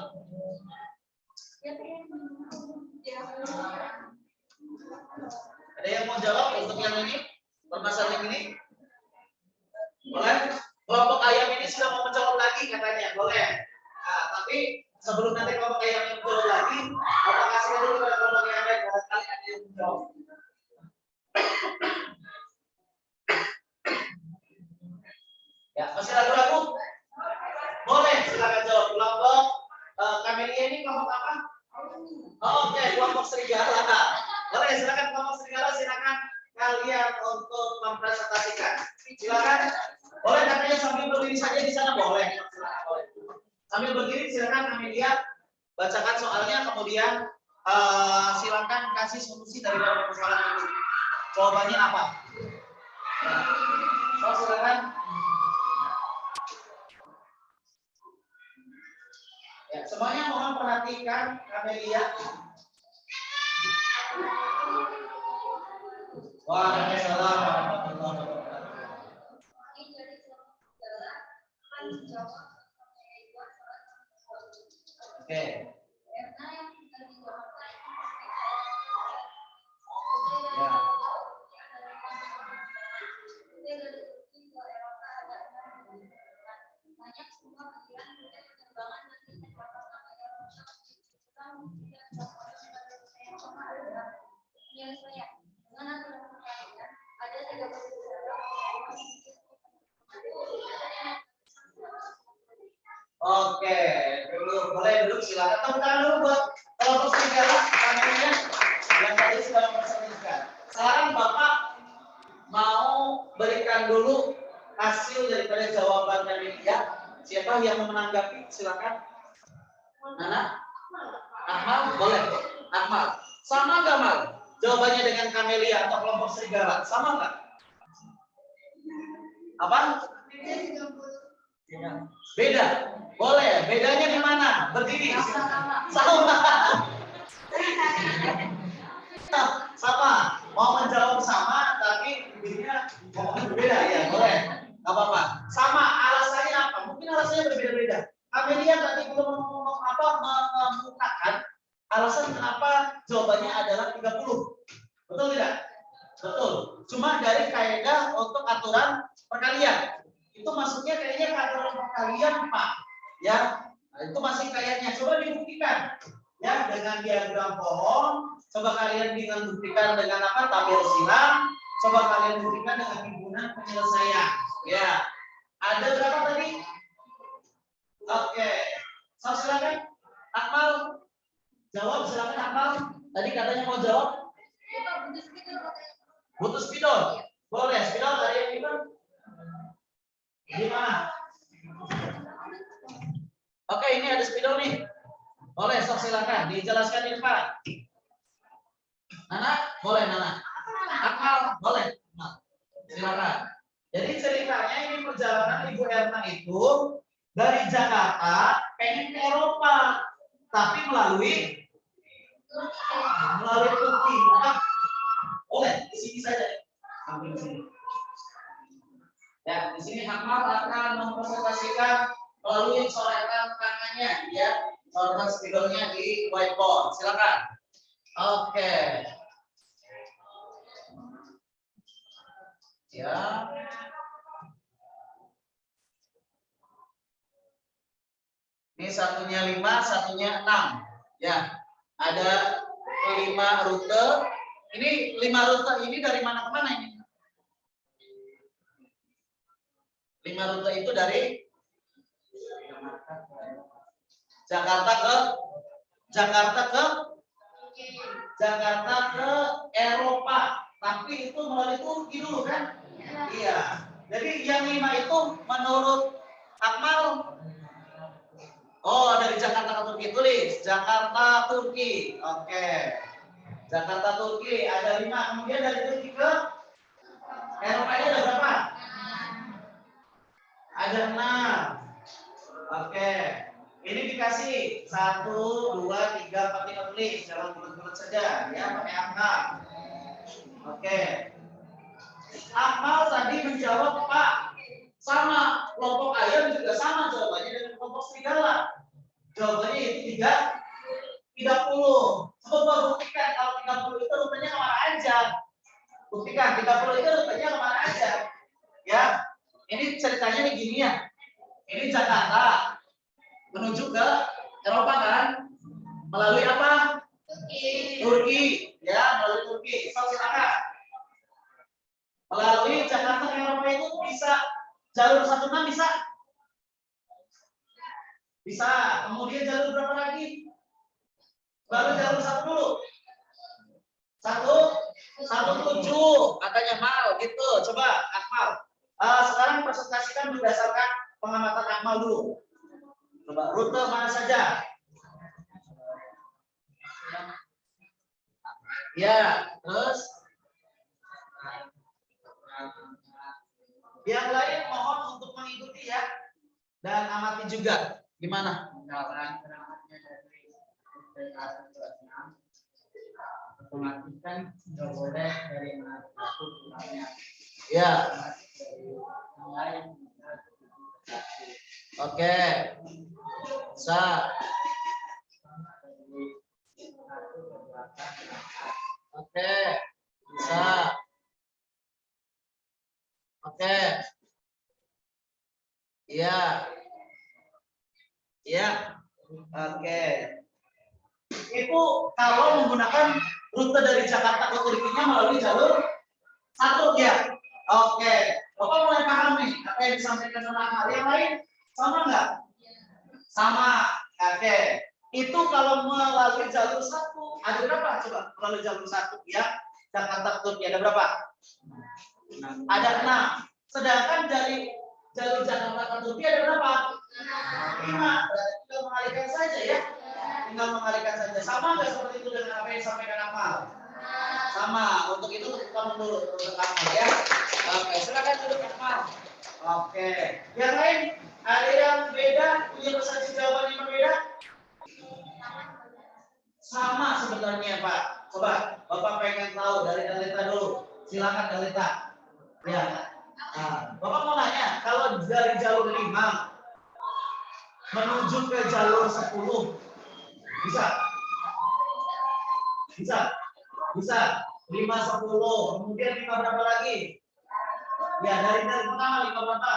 Ada yang mau jawab untuk yang ini? Permasalahan yang ini? Boleh? Kelompok ayam ini sudah mau menjawab lagi katanya. Boleh. Nah, tapi sebelum nanti kelompok ayam yang menjawab lagi, Bapak kasih dulu kepada kelompok yang lain. Barangkali ada yang menjawab. Ya, masih ragu-ragu? Boleh, silakan jawab. Kelompok Kamelia ini kelompok apa? Oh, oke, kelompok serigala. Boleh, silakan kelompok serigala, silakan kalian untuk mempresentasikan. Silakan. Boleh katanya sambil berdiri saja di sana boleh. Boleh. Sambil berdiri silakan Kamelia bacakan soalnya, kemudian silakan kasih solusi dari permasalahan itu. Jawabannya apa? Nah, so, silakan. Ya, semuanya mohon perhatikan Kamelia. Waalaikumsalam warahmatullahi wabarakatuh. Oke. Ya. Oke, boleh duduk silakan. Tepuk tangan dulu buat kelompok serigala kameranya yang tadi sudah mempersiapkan. Sekarang Bapak mau berikan dulu hasil daripada jawaban dari dia. Siapa yang mau menanggapi? Silakan. Nana? Akmal? Boleh. Akmal. Sama nggak, Mal? Jawabannya dengan Kamelia atau kelompok serigala? Sama nggak? Apa? Beda. Boleh. Bedanya di mana? Berdiri. Sama. Sama. Mau menjawab sama, tapi dirinya ngomongnya berbeda. Ya, boleh. Nggak apa-apa. Sama. Alasannya apa? Mungkin alasannya berbeda-beda. Kamelia tadi belum mengemukakan alasan kenapa jawabannya adalah 30. Betul tidak? Betul. Cuma dari kaidah untuk aturan perkalian. Itu maksudnya kayaknya aturan perkalian, Pak. Ya, nah, itu masih kayaknya. Coba dibuktikan. Ya, dengan diagram pohon. Coba kalian buktikan dengan apa? Tabel silang. Coba kalian buktikan dengan timbunan penyelesaian. Ya. Ada berapa tadi? Oke. So, silakan. Akmal. Jawab, silakan Akmal. Tadi katanya mau jawab. Butuh spidol. Boleh, spidol dari yang itu. Gimana? Oke, ini ada spidol nih. Boleh, sok silakan. Dijelaskan ini, Pak. Nana, boleh Nana. Akmal, boleh. Nah, silakan. Jadi ceritanya ini perjalanan Ibu Erna itu dari Jakarta pengen ke Eropa, tapi melalui Turki. Boleh, di sini saja. Sambil di sini. Ya, di sini Akmal akan mempresentasikan melalui coretan tangannya, ya, coretan spidolnya di whiteboard. Silakan. Oke. Ya. Ini satunya 5, satunya 6. Ya, ada 5 rute. Ini 5 rute ini dari mana ke mana ini? 5 rute itu dari Jakarta ke Eropa. Tapi itu melalui Turki dulu kan? Iya. Jadi yang 5 itu menurut Akmal, oh, dari Jakarta ke Turki. Tulis Jakarta Turki. Oke. Jakarta Turki ada 5. Kemudian dari Turki ke Eropa ada berapa? Ada 6. Oke. Ini dikasih 1, 2, 3, 4, 5 tulis. Jangan bulat-bulat saja ya, pakai angka. Oke. Akmal tadi menjawab, Pak. Sama, kelompok ayam juga sama jawabannya dengan kelompok serigala. Jawabannya itu 30. Coba buktikan kalau 30 itu rutenya kemana aja. Buktikan 30 itu rutenya kemana aja. Ya, ini ceritanya nih gini ya. Ini Jakarta menuju ke Eropa kan? Melalui apa? Turki. Ya, melalui Turki. Silakan. Melalui Jakarta ke Eropa itu bisa jalur 16 bisa? Bisa. Kemudian jalur berapa lagi? Baru jalur 1 dulu. 117 katanya Mal gitu. Coba Akmal. Sekarang presentasikan berdasarkan pengamatan Akmal dulu. Coba rute mana saja? Ya, terus yang lain mohon untuk mengikuti ya dan amati juga gimana. Otomatis kan nggak boleh dari satu pulangnya. Ya. Yang lain. Oke. Sa. Oke. Bisa. Oke. Iya. Iya. Oke. Itu kalau menggunakan rute dari Jakarta ke Turkinya melalui jalur 1 ya. Oke. Bapak mulai paham nih apa yang disampaikan oleh Akmal. Yang lain sama nggak? Sama. Oke. Itu kalau melalui jalur satu ada berapa? Coba melalui jalur satu ya. Jakarta Turki ada berapa? Ada 6. Sedangkan dari jalur Jakarta ke Turki ada berapa? 5. Berarti tinggal mengalihkan saja ya. Tinggal mengalihkan saja. Sama nggak seperti itu dengan apa yang disampaikan Akmal? Sama. Untuk itu kamu dulu untuk Akmal ya. Oke, silakan duduk Akmal. Oke. Yang lain ada yang beda? Punya persepsi jawaban yang berbeda? Sama sebenarnya Pak. Coba Bapak pengen tahu dari Dalita dulu. Silakan Dalita. Ya. Nah, Bapak mau nanya, kalau dari jalur 5 menuju ke jalur 10 bisa? Bisa? Bisa. 5 10. Kemudian 5 berapa lagi? Ya, dari pertama 5 berapa?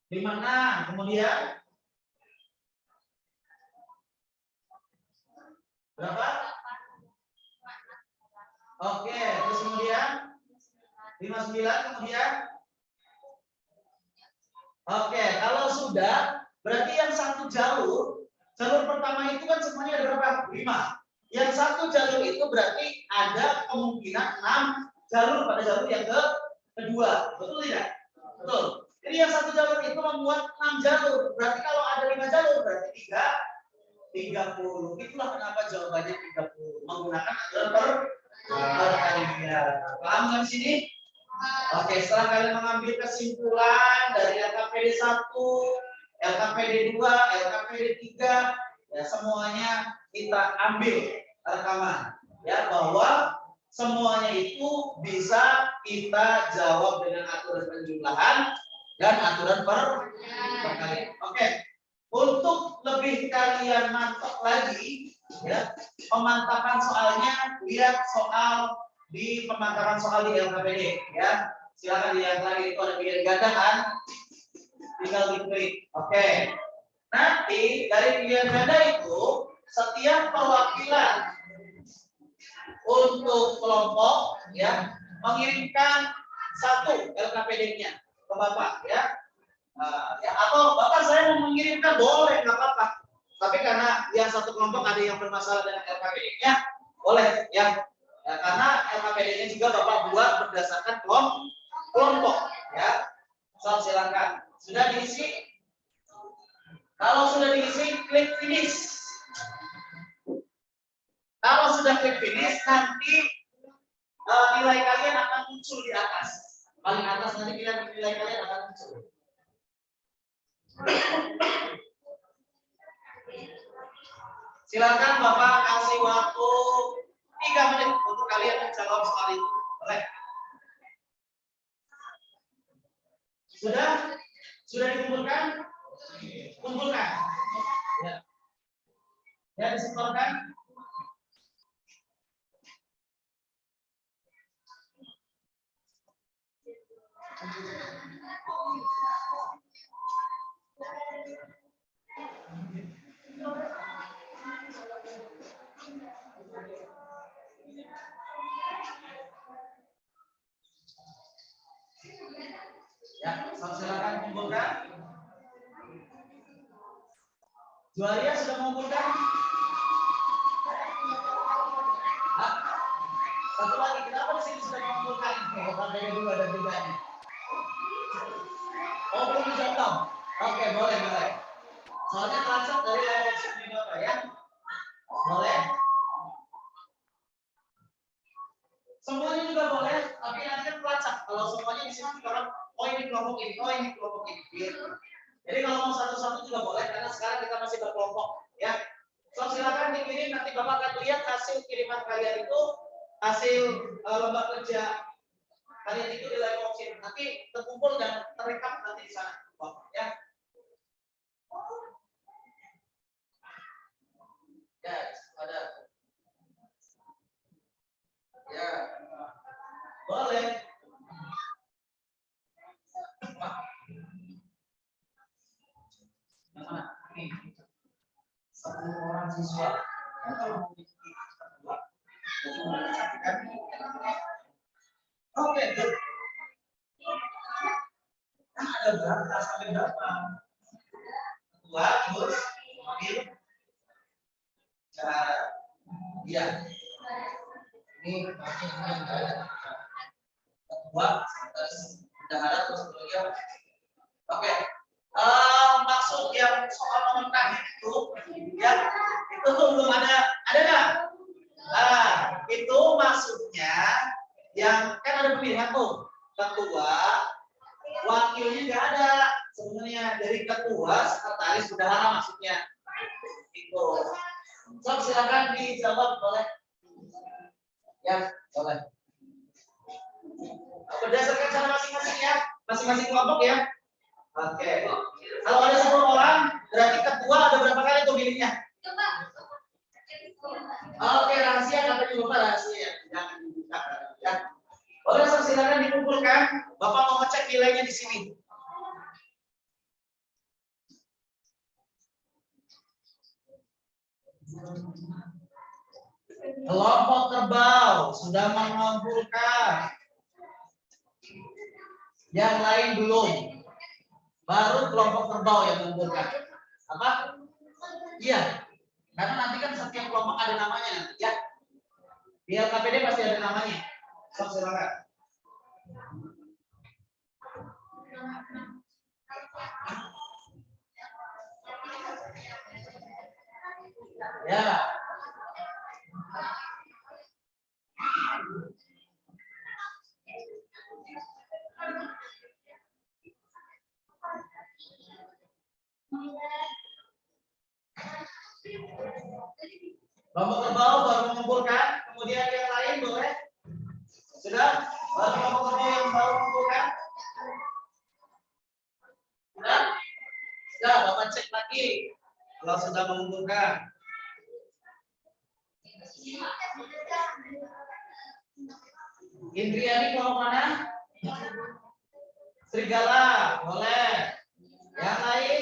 5 6. Kemudian berapa? Oke, terus kemudian 59 kemudian. Oke, kalau sudah berarti yang satu jalur pertama itu kan semuanya ada berapa? 5. Yang satu jalur itu berarti ada kemungkinan 6 jalur pada jalur yang kedua. Betul tidak? Betul. Jadi yang satu jalur itu membuat 6 jalur. Berarti kalau ada 5 jalur berarti 30. Itulah kenapa jawabannya 30. Menggunakan aturan perkalian. Paham kan di sini? Oke, setelah kalian mengambil kesimpulan dari LKPD 1, LKPD 2, LKPD 3, ya semuanya kita ambil rekaman ya bahwa semuanya itu bisa kita jawab dengan aturan penjumlahan dan aturan perkalian. Oke. Untuk lebih kalian mantap lagi ya, pemantapan soalnya lihat soal di pemantapan soal di LKPD ya. Silakan lihat lagi, itu ada pilihan ganda kan? Tinggal diklik. Oke. Nanti dari pilihan ganda itu setiap perwakilan untuk kelompok ya mengirimkan 1 LKPD-nya ke Bapak ya. Ya, atau Bapak saya mau mengirimkan boleh, nggak apa-apa. Tapi karena yang satu kelompok ada yang bermasalah dengan LKPD-nya, boleh ya. Karena LKPD-nya juga Bapak buat berdasarkan kelompok ya. So, silakan. Sudah diisi? Kalau sudah diisi, klik finish. Kalau sudah klik finish, nanti nilai kalian akan muncul di atas. Paling atas nanti nilai kalian akan muncul. Silakan Bapak kasih waktu 3 menit untuk kalian menjawab soal itu. Boleh? Sudah dikumpulkan? Kumpulkan. Ya. Ya, disetorkan. Ya, silakan kumpulkan. Juaria sudah mengumpulkan? Hah? Satu lagi, kenapa di sini sudah mengumpulkan? Katanya 2 dan 3 nya. Oh, belum dijawab. Oke, boleh. Soalnya transfer dari level sini Bapak ya. Boleh. Semuanya juga boleh, tapi nanti kan pelacak. Kalau semuanya di sini orang, oh ini kelompok ini, oh ini kelompok ini. Gitu. Jadi kalau mau satu-satu juga boleh, karena sekarang kita masih berkelompok, ya. So silakan dikirim, nanti Bapak akan lihat hasil kiriman kalian itu, hasil lomba kerja kalian itu di live option. Nanti terkumpul dan terekam nanti di sana, Bapak, ya. Ya, ada. Ya, boleh. Yang mana? Ini. 10 orang siswa. Oke, good. Ada berapa sampai berapa? ketua terus ambil ya ini ketua bendahara terus ketua. Oke. Maksud yang soal memenangi itu ya itu tuh belum ada nggak? Itu maksudnya yang kan ada pemilihan tuh ketua, wakilnya nggak ada sebenarnya, dari ketua, sekretaris, bendahara maksudnya itu. So, silakan dijawab boleh. Ya boleh. Berdasarkan cara masing-masing ya, masing-masing kelompok ya. Oke. Kalau ada 10 orang, berarti ketua ada berapa kali tuh pilihnya? Oke, rahasia kata juga rahasia. Jangan dibuka ya. Boleh, silakan dikumpulkan. Bapak mau ngecek nilainya di sini. Kelompok kerbau sudah mengumpulkan. Yang lain belum. Baru kelompok kerbau yang mengumpulkan. Apa? Iya. Karena nanti kan setiap kelompok ada namanya ya. Di LKPD pasti ada namanya. So, silakan. Ya. Kelompok kerbau baru mengumpulkan, kemudian yang lain boleh? Sudah? Baru kelompok kerbau yang baru mengumpulkan? Sudah? Sudah, Bapak cek lagi. Kalau sudah mengumpulkan. Indriani kelompok mana? Serigala, boleh. Yang lain?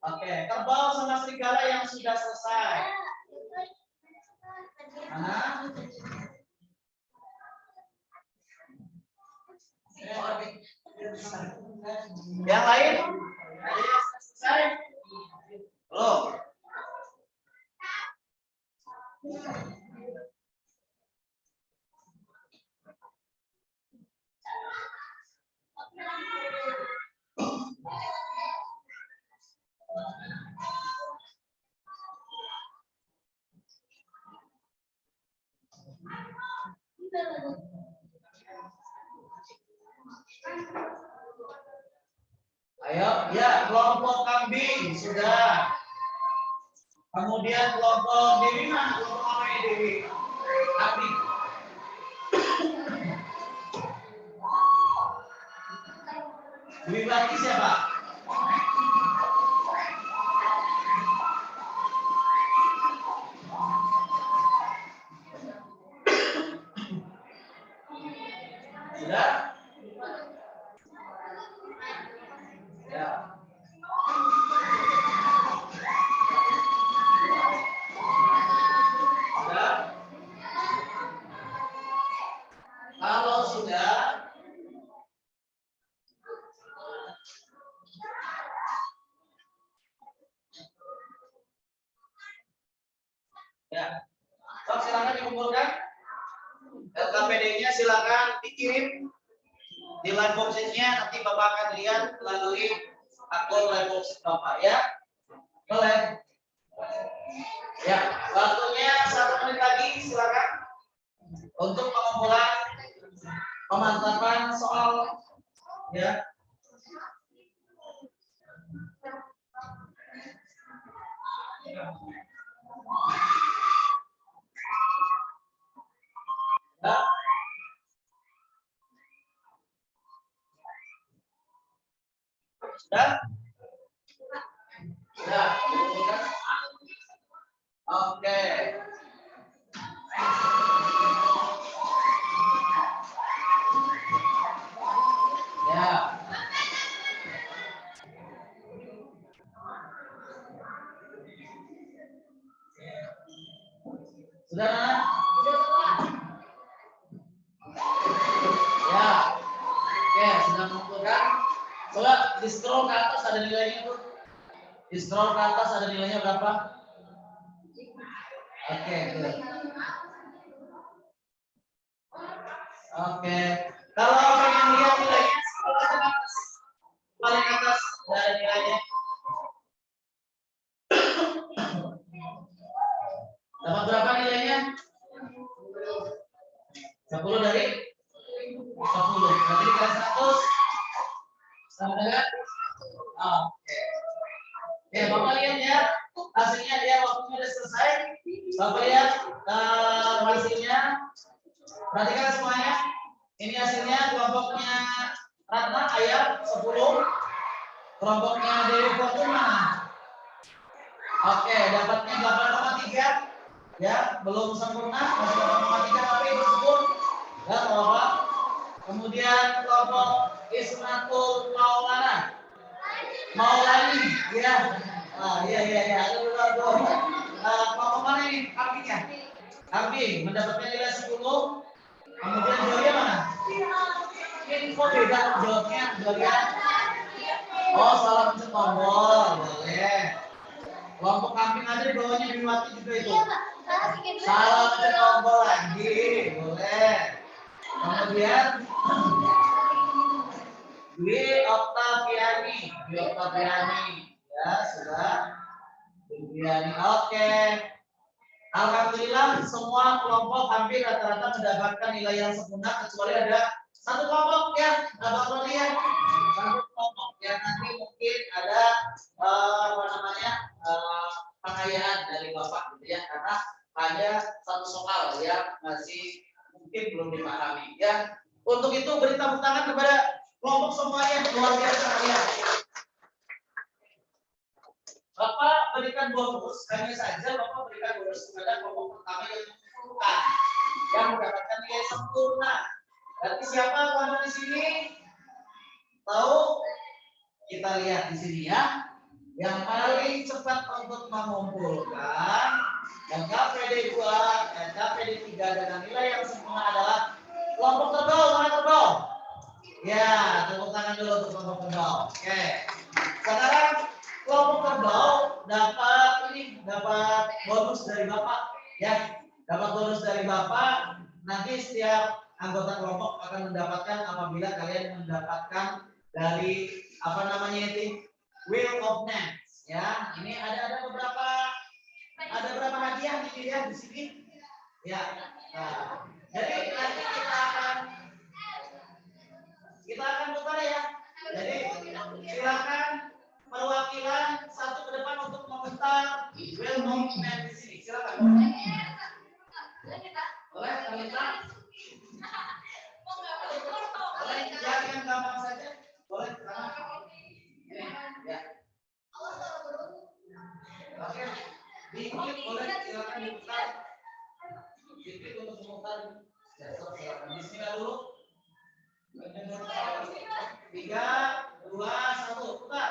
Oke, kerbau sama serigala yang sudah selesai. Mana? Yang lain? Ada yang selesai? Belum. Ayo, ya kelompok kambing sudah. Kemudian kelompok Dewi mana? Kelompok apa ya Dewi? Kambing. Dewi Baki siapa? Sudah? Ya. Sudah? Kalau sudah, ya. So, silakan dikumpulkan. LKPD-nya silakan dikirim di live box-nya, nanti Bapak akan lihat melalui akun live box Bapak ya. Boleh. Ya, waktunya 1 menit lagi silakan untuk pengumpulan pemantapan soal ya. Ya. Sudah? Sudah. Oke. Ya. Sudah, Nana? Ya. Oke, sudah mengumpulkan. Coba di scroll ke atas ada nilainya tuh. Di scroll ke atas ada nilainya berapa? Oke, good. Oke. Kalau pengen lihat nilainya, scroll ke atas. Paling atas ada nilainya. Dapat berapa nilainya? 10 dari 10. Berarti dikali 100 sama dengan oke. Ya, Bapak lihat ya. Hasilnya dia waktunya sudah selesai. Bapak lihat hasilnya. Perhatikan semuanya. Ini hasilnya kelompoknya Ratna Ayat 10. Kelompoknya Dewi Fortuna. Oke, dapatnya 8,3. Ya, belum sempurna, masih 8,3 tapi bersyukur. Ya, apa? Kemudian kelompok Ismatul Maulani, ya. Iya. Aduh. Kelompok mana ini? Artinya? Arti mendapatkan nilai 10. Kemudian Joria mana? Ini kok beda jawabnya, Joria? Oh, salah pencet tombol, boleh. Kelompok kambing ada di bawahnya Biwati juga itu. Salah pencet tombol lagi, boleh. Kemudian Dwi Oktaviani, ya sudah. Dwi oke. Alhamdulillah semua kelompok hampir rata-rata mendapatkan nilai yang sempurna kecuali ada satu kelompok ya, Bapak lihat satu kelompok yang nanti mungkin ada pengayaan dari Bapak gitu ya, karena ada satu soal yang masih mungkin belum dipahami ya. Untuk itu beri tepuk tangan kepada kelompok semuanya, luar biasa kalian. Bapak berikan bonus, hanya saja Bapak berikan bonus kepada kelompok pertama yang sempurna, yang mendapatkan nilai sempurna. Berarti siapa kelompok di sini? Tahu? Kita lihat di sini ya. Yang paling cepat untuk mengumpulkan KPD 2 dan KPD 3 dengan nilai yang sempurna adalah kelompok Terbau. Mana Terbau? Ya, tepuk tangan dulu untuk kelompok Terbau. Oke. Sekarang kelompok Terbau dapat bonus dari Bapak ya. Dapat bonus dari Bapak. Nanti setiap anggota kelompok akan mendapatkan apabila kalian mendapatkan dari Wheel of Names ya. Ini ada beberapa hadiah nih ya di sini. Ya. Nah, jadi nanti kita akan putar ya. Jadi silakan perwakilan satu ke depan untuk memutar Wheel of Names di sini. Silakan. Boleh Kalita? Boleh yang gampang saja. Boleh. Ini ya. Oke. Diklik boleh silakan diputar. Diklik untuk memutar. Ya, silakan. Bismillah dulu. 3, 2, 1, putar.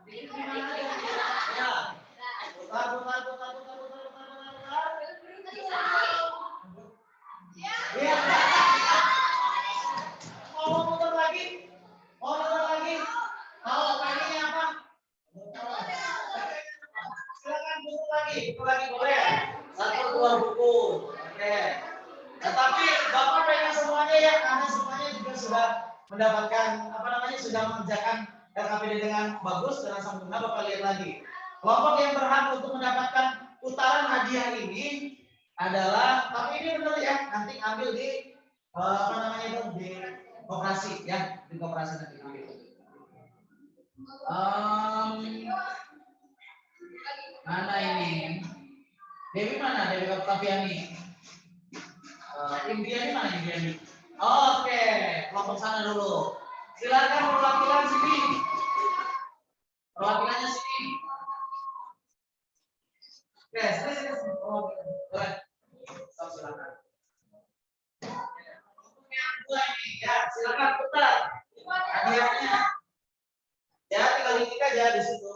Diklik di mana aja? Ya. Putar. Ya. Mau putar lagi? Kalau kayaknya apa? Silakan putar lagi boleh. Satu keluar buku. Oke. Tetapi Bapak pengen semuanya ya, karena semuanya juga sudah mendapatkan sudah mengerjakan LKPD dengan bagus dan sempurna. Bapak lihat lagi. Kelompok yang berhak untuk mendapatkan putaran hadiah ini adalah, tapi ini benar ya, nanti ambil di di koperasi ya, di koperasi nanti ambil. Mana ini? Dewi mana? Dewi Oktaviani. Indiani mana Indiani? Oke, kelompok sana dulu. Silakan perwakilan sini. Perwakilannya sini. Oke, sini. Boleh. Silakan. Yang dua ini ya, silakan putar. Hadiahnya. Ya, tinggal klik aja di situ.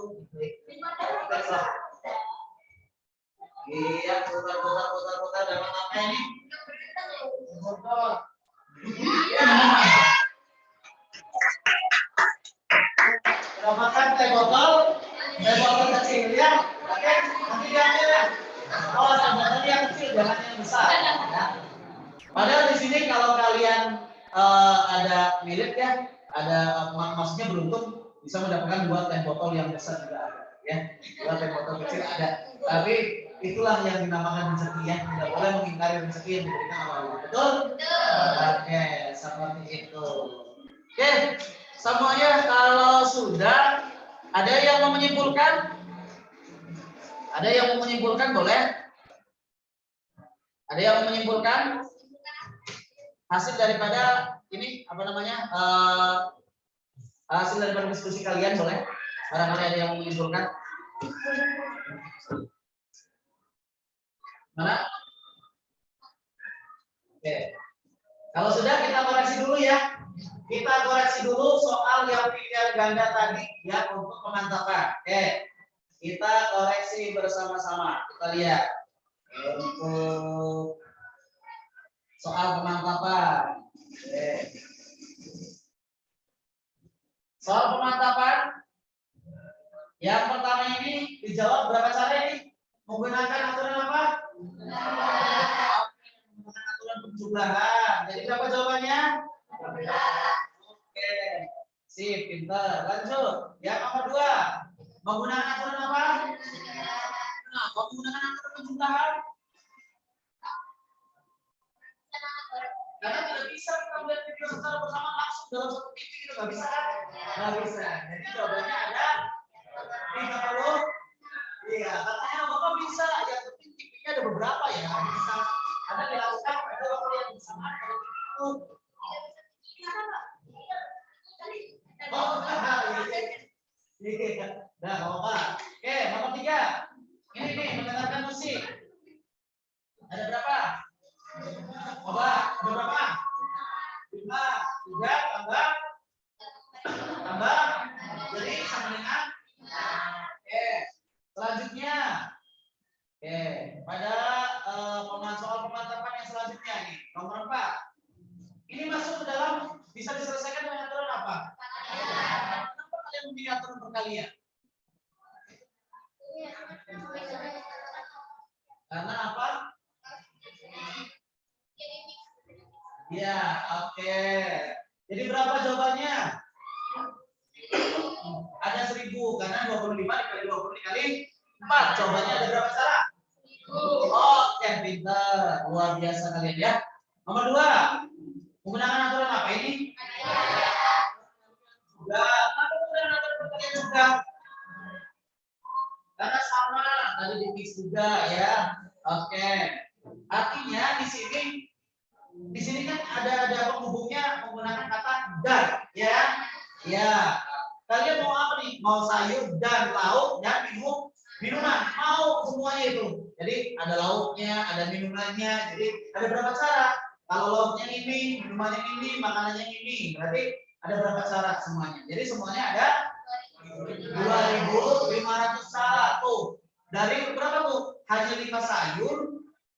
Iya, putar dapat apa ini? Botol. Ya. makan teh botol kecil ya. Oke, nanti diambil ya. Oh, teh botol yang kecil, jangan yang besar. Ya. Padahal di sini kalau kalian ada mirip ya, ada maksudnya beruntung bisa mendapatkan 2 teh botol yang besar juga ada, ya. 2 teh botol kecil ada. Tapi itulah yang dinamakan rezeki ya. Tidak boleh mengingkari rezeki yang diberikan oleh Allah. Betul? Oke, seperti itu. Oke, semuanya kalau sudah ada yang mau menyimpulkan? Ada yang mau menyimpulkan boleh? Ada yang mau menyimpulkan? Hasil daripada ini apa namanya? Hasil daripada diskusi kalian boleh? Barangkali ada yang mau menyimpulkan? Mana? Oke. Kalau sudah kita koreksi dulu ya. Kita koreksi dulu soal yang pilihan ganda tadi ya untuk pemantapan. Oke. Kita koreksi bersama-sama. Kita lihat untuk soal pemantapan. Oke. Soal pemantapan yang pertama ini dijawab berapa cara ini? Menggunakan aturan apa? Menggunakan aturan penjumlahan. Jadi berapa jawabannya? 12. Oke. Sip, pintar. Lanjut. Yang nomor 2. Menggunakan aturan apa? Nah, menggunakan aturan penjumlahan. Karena tidak bisa kita melihat video secara bersama langsung dalam satu TV itu nggak bisa kan? Nggak bisa. Jadi jawabannya ada 30. Iya, katanya Bapak bisa. Yang penting TV-nya ada beberapa ya. Bisa. Ada dilakukan pada waktu yang bersamaan kalau itu. Oh, iya. Nah, Bapak. Oke, nomor 3. Ini nih mendengarkan musik. Ada berapa? Coba, ada berapa? 5, 3, tambah. Jadi sama dengan. Oke, selanjutnya. Oke, pada soal pemantapan yang selanjutnya nih, nomor 4. Ini masuk ke dalam bisa diselesaikan dengan aturan apa? Kenapa kalian memilih aturan perkalian? Karena apa? Ya, oke. Jadi berapa jawabannya? Ada 1000 karena 25 dikali 20 dikali 4. Jawabannya ada berapa cara? Oke, pintar. Luar biasa kalian ya. Nomor 2. Menggunakan aturan apa ini? Juga. Apa menggunakan aturan perkalian juga? Karena sama tadi di fix juga ya. Oke. Artinya di sini kan ada penghubungnya menggunakan kata dan ya. Ya. Kalian mau apa nih? Mau sayur dan lauk dan minuman. Mau semuanya itu. Jadi ada lauknya, ada minumannya. Jadi ada berapa cara? Kalau lauknya ini, minumannya ini, makanannya ini. Berarti ada berapa cara semuanya? Jadi semuanya ada 2.500 cara tuh. Dari berapa tuh? Hanya 5 sayur,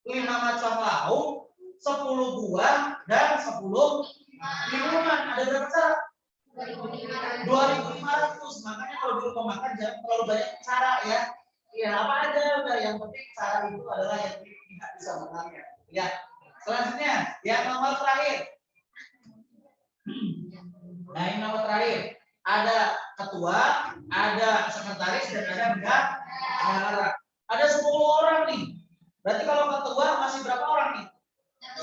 5 macam lauk, 10 buah dan 10 minuman. Ada berapa cara? 2.500. Makanya kalau dulu mau makan jangan terlalu banyak cara ya. Ya apa aja udah, yang penting cara itu adalah yang tidak bisa menangnya. Ya. Selanjutnya yang nomor terakhir. Nah, ini nomor terakhir. Ada ketua, ada sekretaris dan ada bendahara. Ada 10 orang nih. Berarti kalau ketua masih berapa orang nih?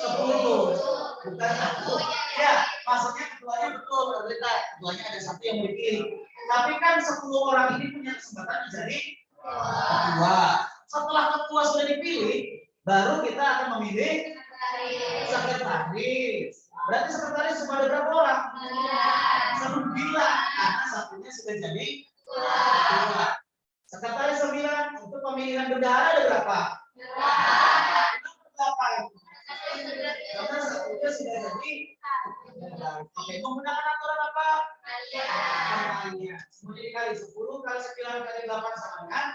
10. Bukan 1. Ya, maksudnya ketuanya betul, berarti ketuanya ada 1 yang dipilih. Tapi kan 10 orang ini punya kesempatan menjadi ketua. Setelah ketua sudah dipilih, baru kita akan memilih sekretaris. Berarti sekretaris cuma ada berapa orang? 9. Karena 1-nya sudah jadi ketua. Sekretaris 9. Untuk pemilihan bendahara ada berapa? 8. Karena 1-nya sudah jadi. Oke, menggunakan aturan apa? Kalian. Semuanya dikali 10 kali 9 kali 8 sama dengan.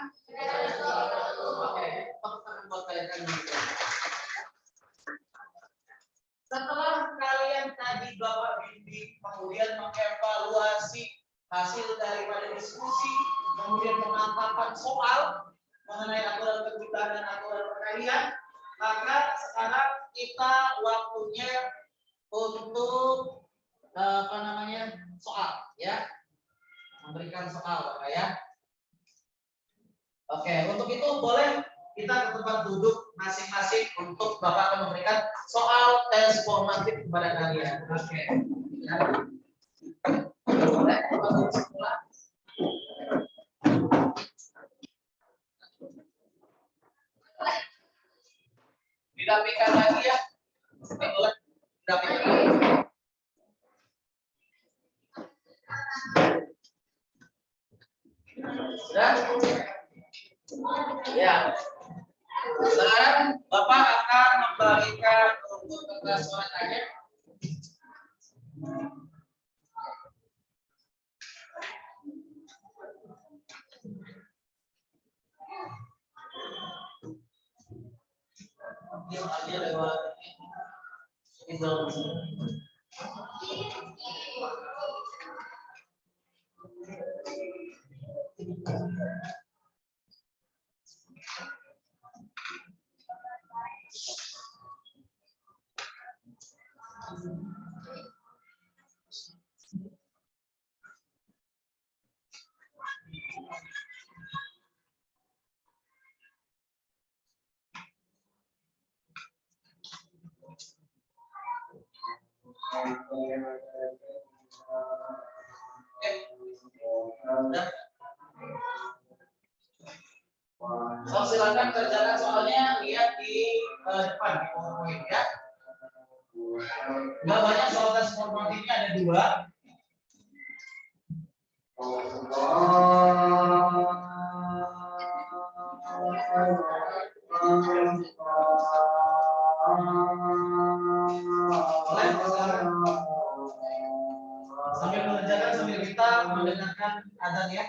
Oke, tekan buat kalian. Setelah kalian tadi Bapak bimbing, kemudian mengevaluasi hasil daripada diskusi, kemudian pemantapan soal mengenai aturan kejutaan dan aturan perkalian, maka sekarang kita waktunya untuk soal, ya, memberikan soal, Bapak ya. Oke, untuk itu boleh kita ke tempat duduk masing-masing untuk Bapak akan memberikan soal tes formatif kepada kalian. Oke. Ya. Boleh, Bapak duduk sebelah. Dirapikan lagi ya. Boleh, dirapikan lagi. Sudah? Ya. Sekarang Bapak akan membagikan untuk kertas suaranya. Dia aja lewat itu. So, silakan kerjakan soalnya, lihat di depan di PowerPoint ya. Nggak banyak soal tes formatifnya, ada 2. Sambil mengerjakan sambil kita mendengarkan azan ya.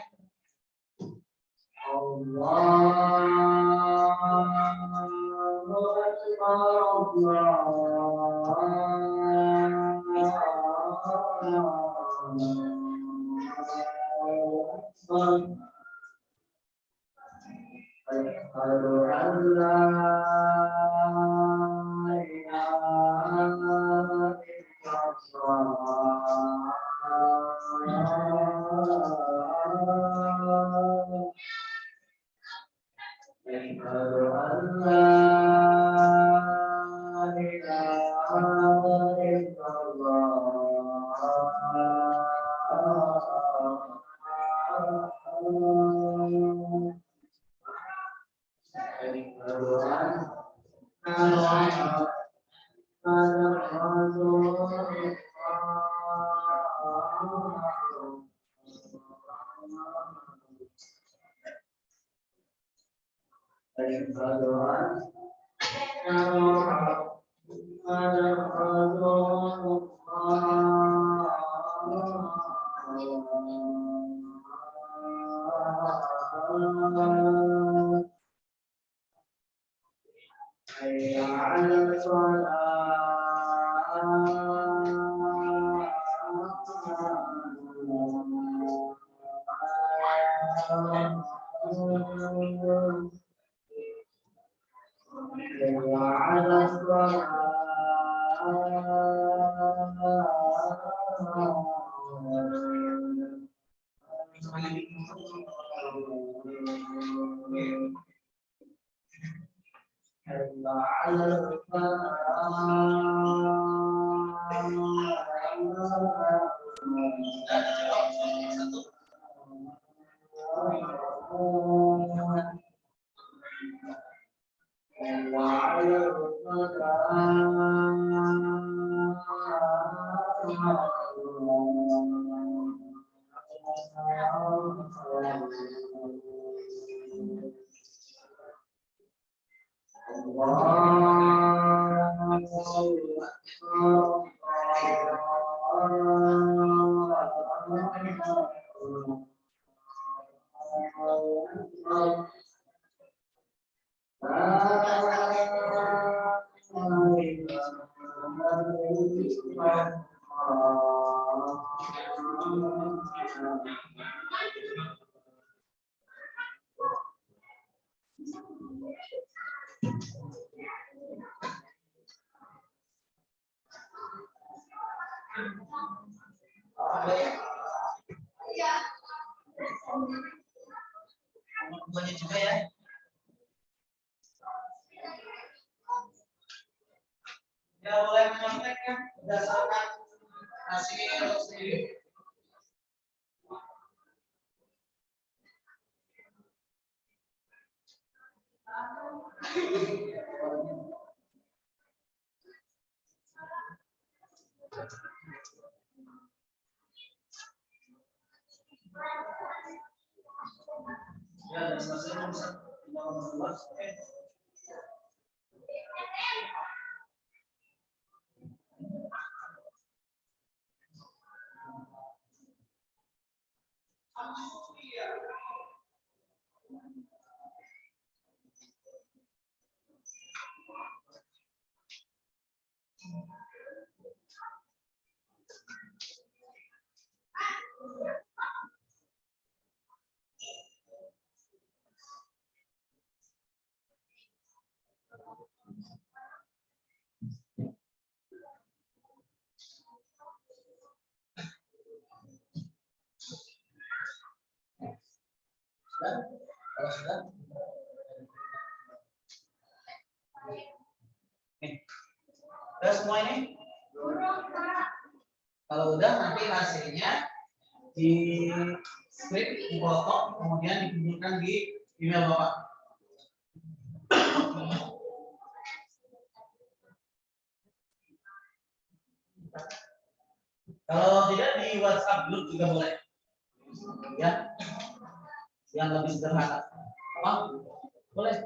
Banyak juga ya. Ya boleh menyampaikan berdasarkan hasil sendiri. Ya, dan selesai bisa nomor 2. Kalau sudah, udah semua ini? Kalau udah nanti hasilnya di script, dipoto, kemudian dikumpulkan di email Bapak. Kalau tidak di WhatsApp group juga boleh. Ya. Yang lebih sederhana. Apa? Boleh.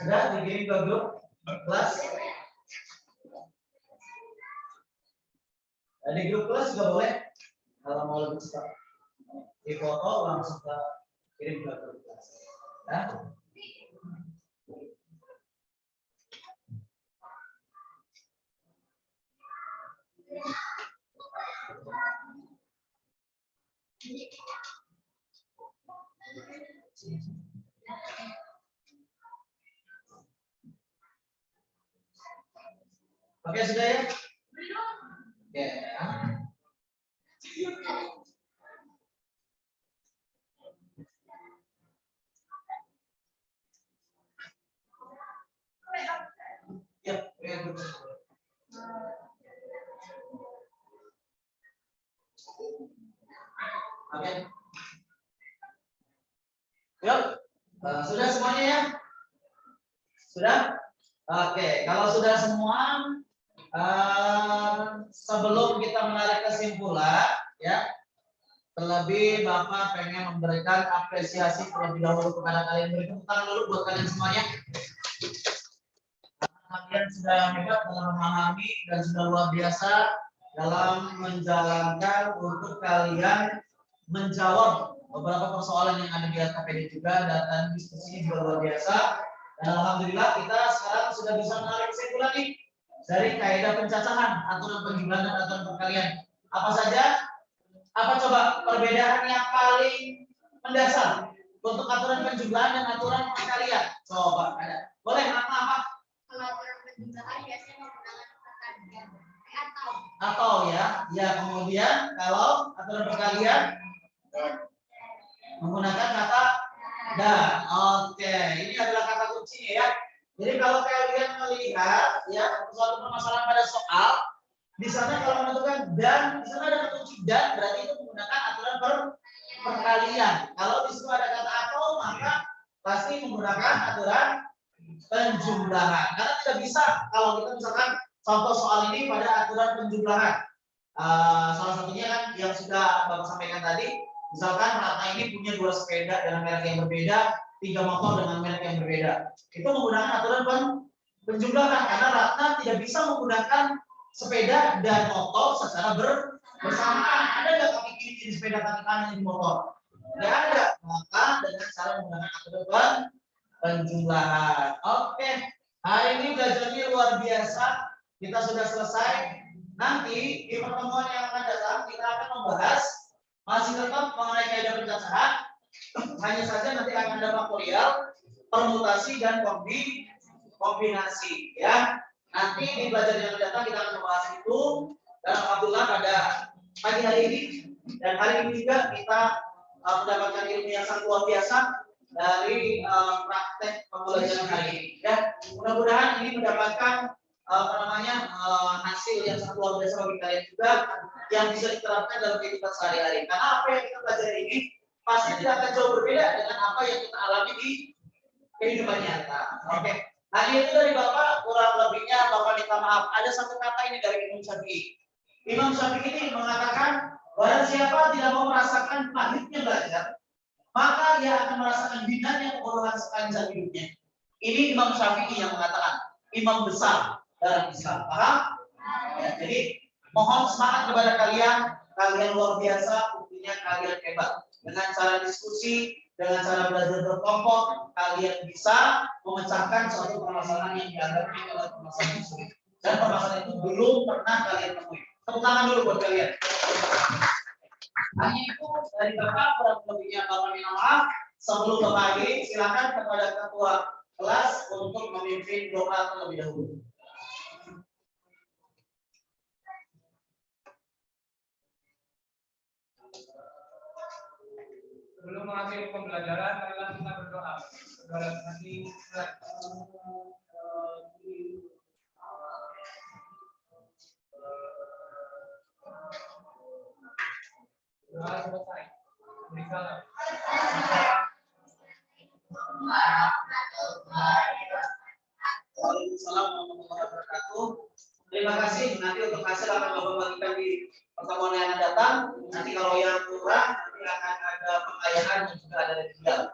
Sudah dikirim ke grup kelas. Di grup kelas juga boleh. Kalau mau lebih cepat, di foto langsung ke kirim ke grup kelas. Ya. Oke, sudah ya? Oke. Ya, oke. Yuk, sudah semuanya ya? Sudah? Oke, kalau sudah semua, sebelum kita menarik kesimpulan, ya, terlebih Bapak pengen memberikan apresiasi terlebih dahulu kepada kalian. Beri tepuk tangan dulu buat kalian semuanya. Kalian sudah hebat dalam memahami dan sudah luar biasa dalam menjalankan untuk kalian menjawab beberapa persoalan yang ada di LKPD juga, dan diskusi juga luar biasa. Dan alhamdulillah kita sekarang sudah bisa menarik kesimpulan nih dari kaidah pencacahan, aturan penjumlahan dan aturan perkalian. Apa saja? Apa coba perbedaan yang paling mendasar untuk aturan penjumlahan dan aturan perkalian? Coba ada. Boleh apa? Kalau aturan penjumlahan biasanya menggunakan perkalian atau ya kemudian kalau aturan perkalian menggunakan kata dan. Oke, ini adalah kata kuncinya ya. Jadi kalau kalian melihat ya suatu permasalahan pada soal, di sana kalau menentukan dan, di sana ada kata kunci dan, berarti itu menggunakan aturan perkalian. Kalau di situ ada kata atau, maka pasti menggunakan aturan penjumlahan. Karena tidak bisa kalau kita misalkan contoh soal ini pada aturan penjumlahan. Salah satunya kan yang sudah Bapak sampaikan tadi, misalkan Ratna ini punya 2 sepeda dengan merek yang berbeda, 3 motor dengan merek yang berbeda. Itu menggunakan aturan penjumlahan karena Ratna tidak bisa menggunakan sepeda dan motor secara bersamaan. Ada nggak kaki kiri di sepeda, kaki kanan di motor? Tidak ada. Maka dengan cara menggunakan metode penjumlahan. Oke. Hari ini belajarnya luar biasa. Kita sudah selesai. Nanti di pertemuan yang akan datang kita akan membahas masih tetap mengenai kaidah pencacahan. Hanya saja nanti akan ada faktorial, permutasi dan kombinasi ya. Nanti di pelajaran yang akan datang kita akan membahas itu dan alhamdulillah pada pagi hari ini dan hari ini juga kita mendapatkan ilmu yang sangat luar biasa dari praktek pembelajaran hari ini ya. Mudah-mudahan ini mendapatkan hasil yang sangat luar biasa bagi kalian juga yang bisa diterapkan dalam kehidupan sehari-hari. Karena apa yang kita pelajari ini pasti tidak akan jauh berbeda dengan apa yang kita alami di kehidupan nyata. Oke. Hanya itu dari Bapak, kurang lebihnya Bapak minta maaf. Ada satu kata ini dari Imam Syafi'i. Imam Syafi'i ini mengatakan, barang siapa tidak mau merasakan pahitnya belajar, maka dia akan merasakan binatnya kebodohan sepanjang hidupnya. Ini Imam Syafi'i yang mengatakan, imam besar dalam Islam. Paham? Ya, jadi mohon semangat kepada kalian, kalian luar biasa, buktinya kalian hebat. Dengan cara diskusi, dengan cara belajar berkelompok, kalian bisa memecahkan suatu permasalahan yang dianggap adalah permasalahan yang sulit. Dan permasalahan itu belum pernah kalian temui. Tepuk tangan dulu buat kalian. Hanya itu dari Bapak, kurang lebihnya Bapak minta maaf. Sebelum Bapak akhiri, silakan kepada ketua kelas untuk memimpin doa terlebih dahulu. Sebelum mengakhiri pembelajaran, marilah kita berdoa. Berdoa nanti doa selesai. Berikanlah. Waalaikumsalam warahmatullahi wabarakatuh. Terima kasih. Nanti untuk hasil akan Bapak bagikan di pertemuan yang akan datang. Nanti kalau yang kurang, nanti akan ada pengayaan yang juga ada di dalam.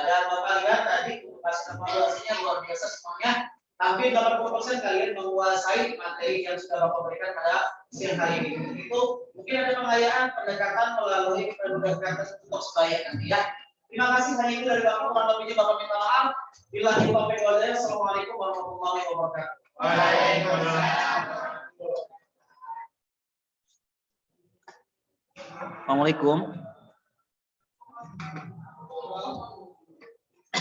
Dan Bapak lihat tadi untuk hasil evaluasinya luar biasa semuanya. Hampir 80% kalian menguasai materi yang sudah Bapak berikan pada siang hari ini. Untuk itu mungkin ada pengayaan pendekatan melalui pendekatan untuk sebaya nanti ya. Terima kasih. Hanya itu dari Bapak. Kurang lebihnya Bapak minta maaf. Bila taufiq wal hidayah. Assalamualaikum warahmatullahi wabarakatuh. Assalamualaikum.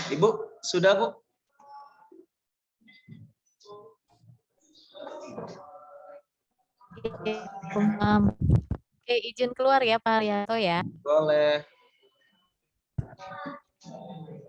Ibu, sudah Bu? Oke, izin keluar ya Pak Rianto ya. Boleh.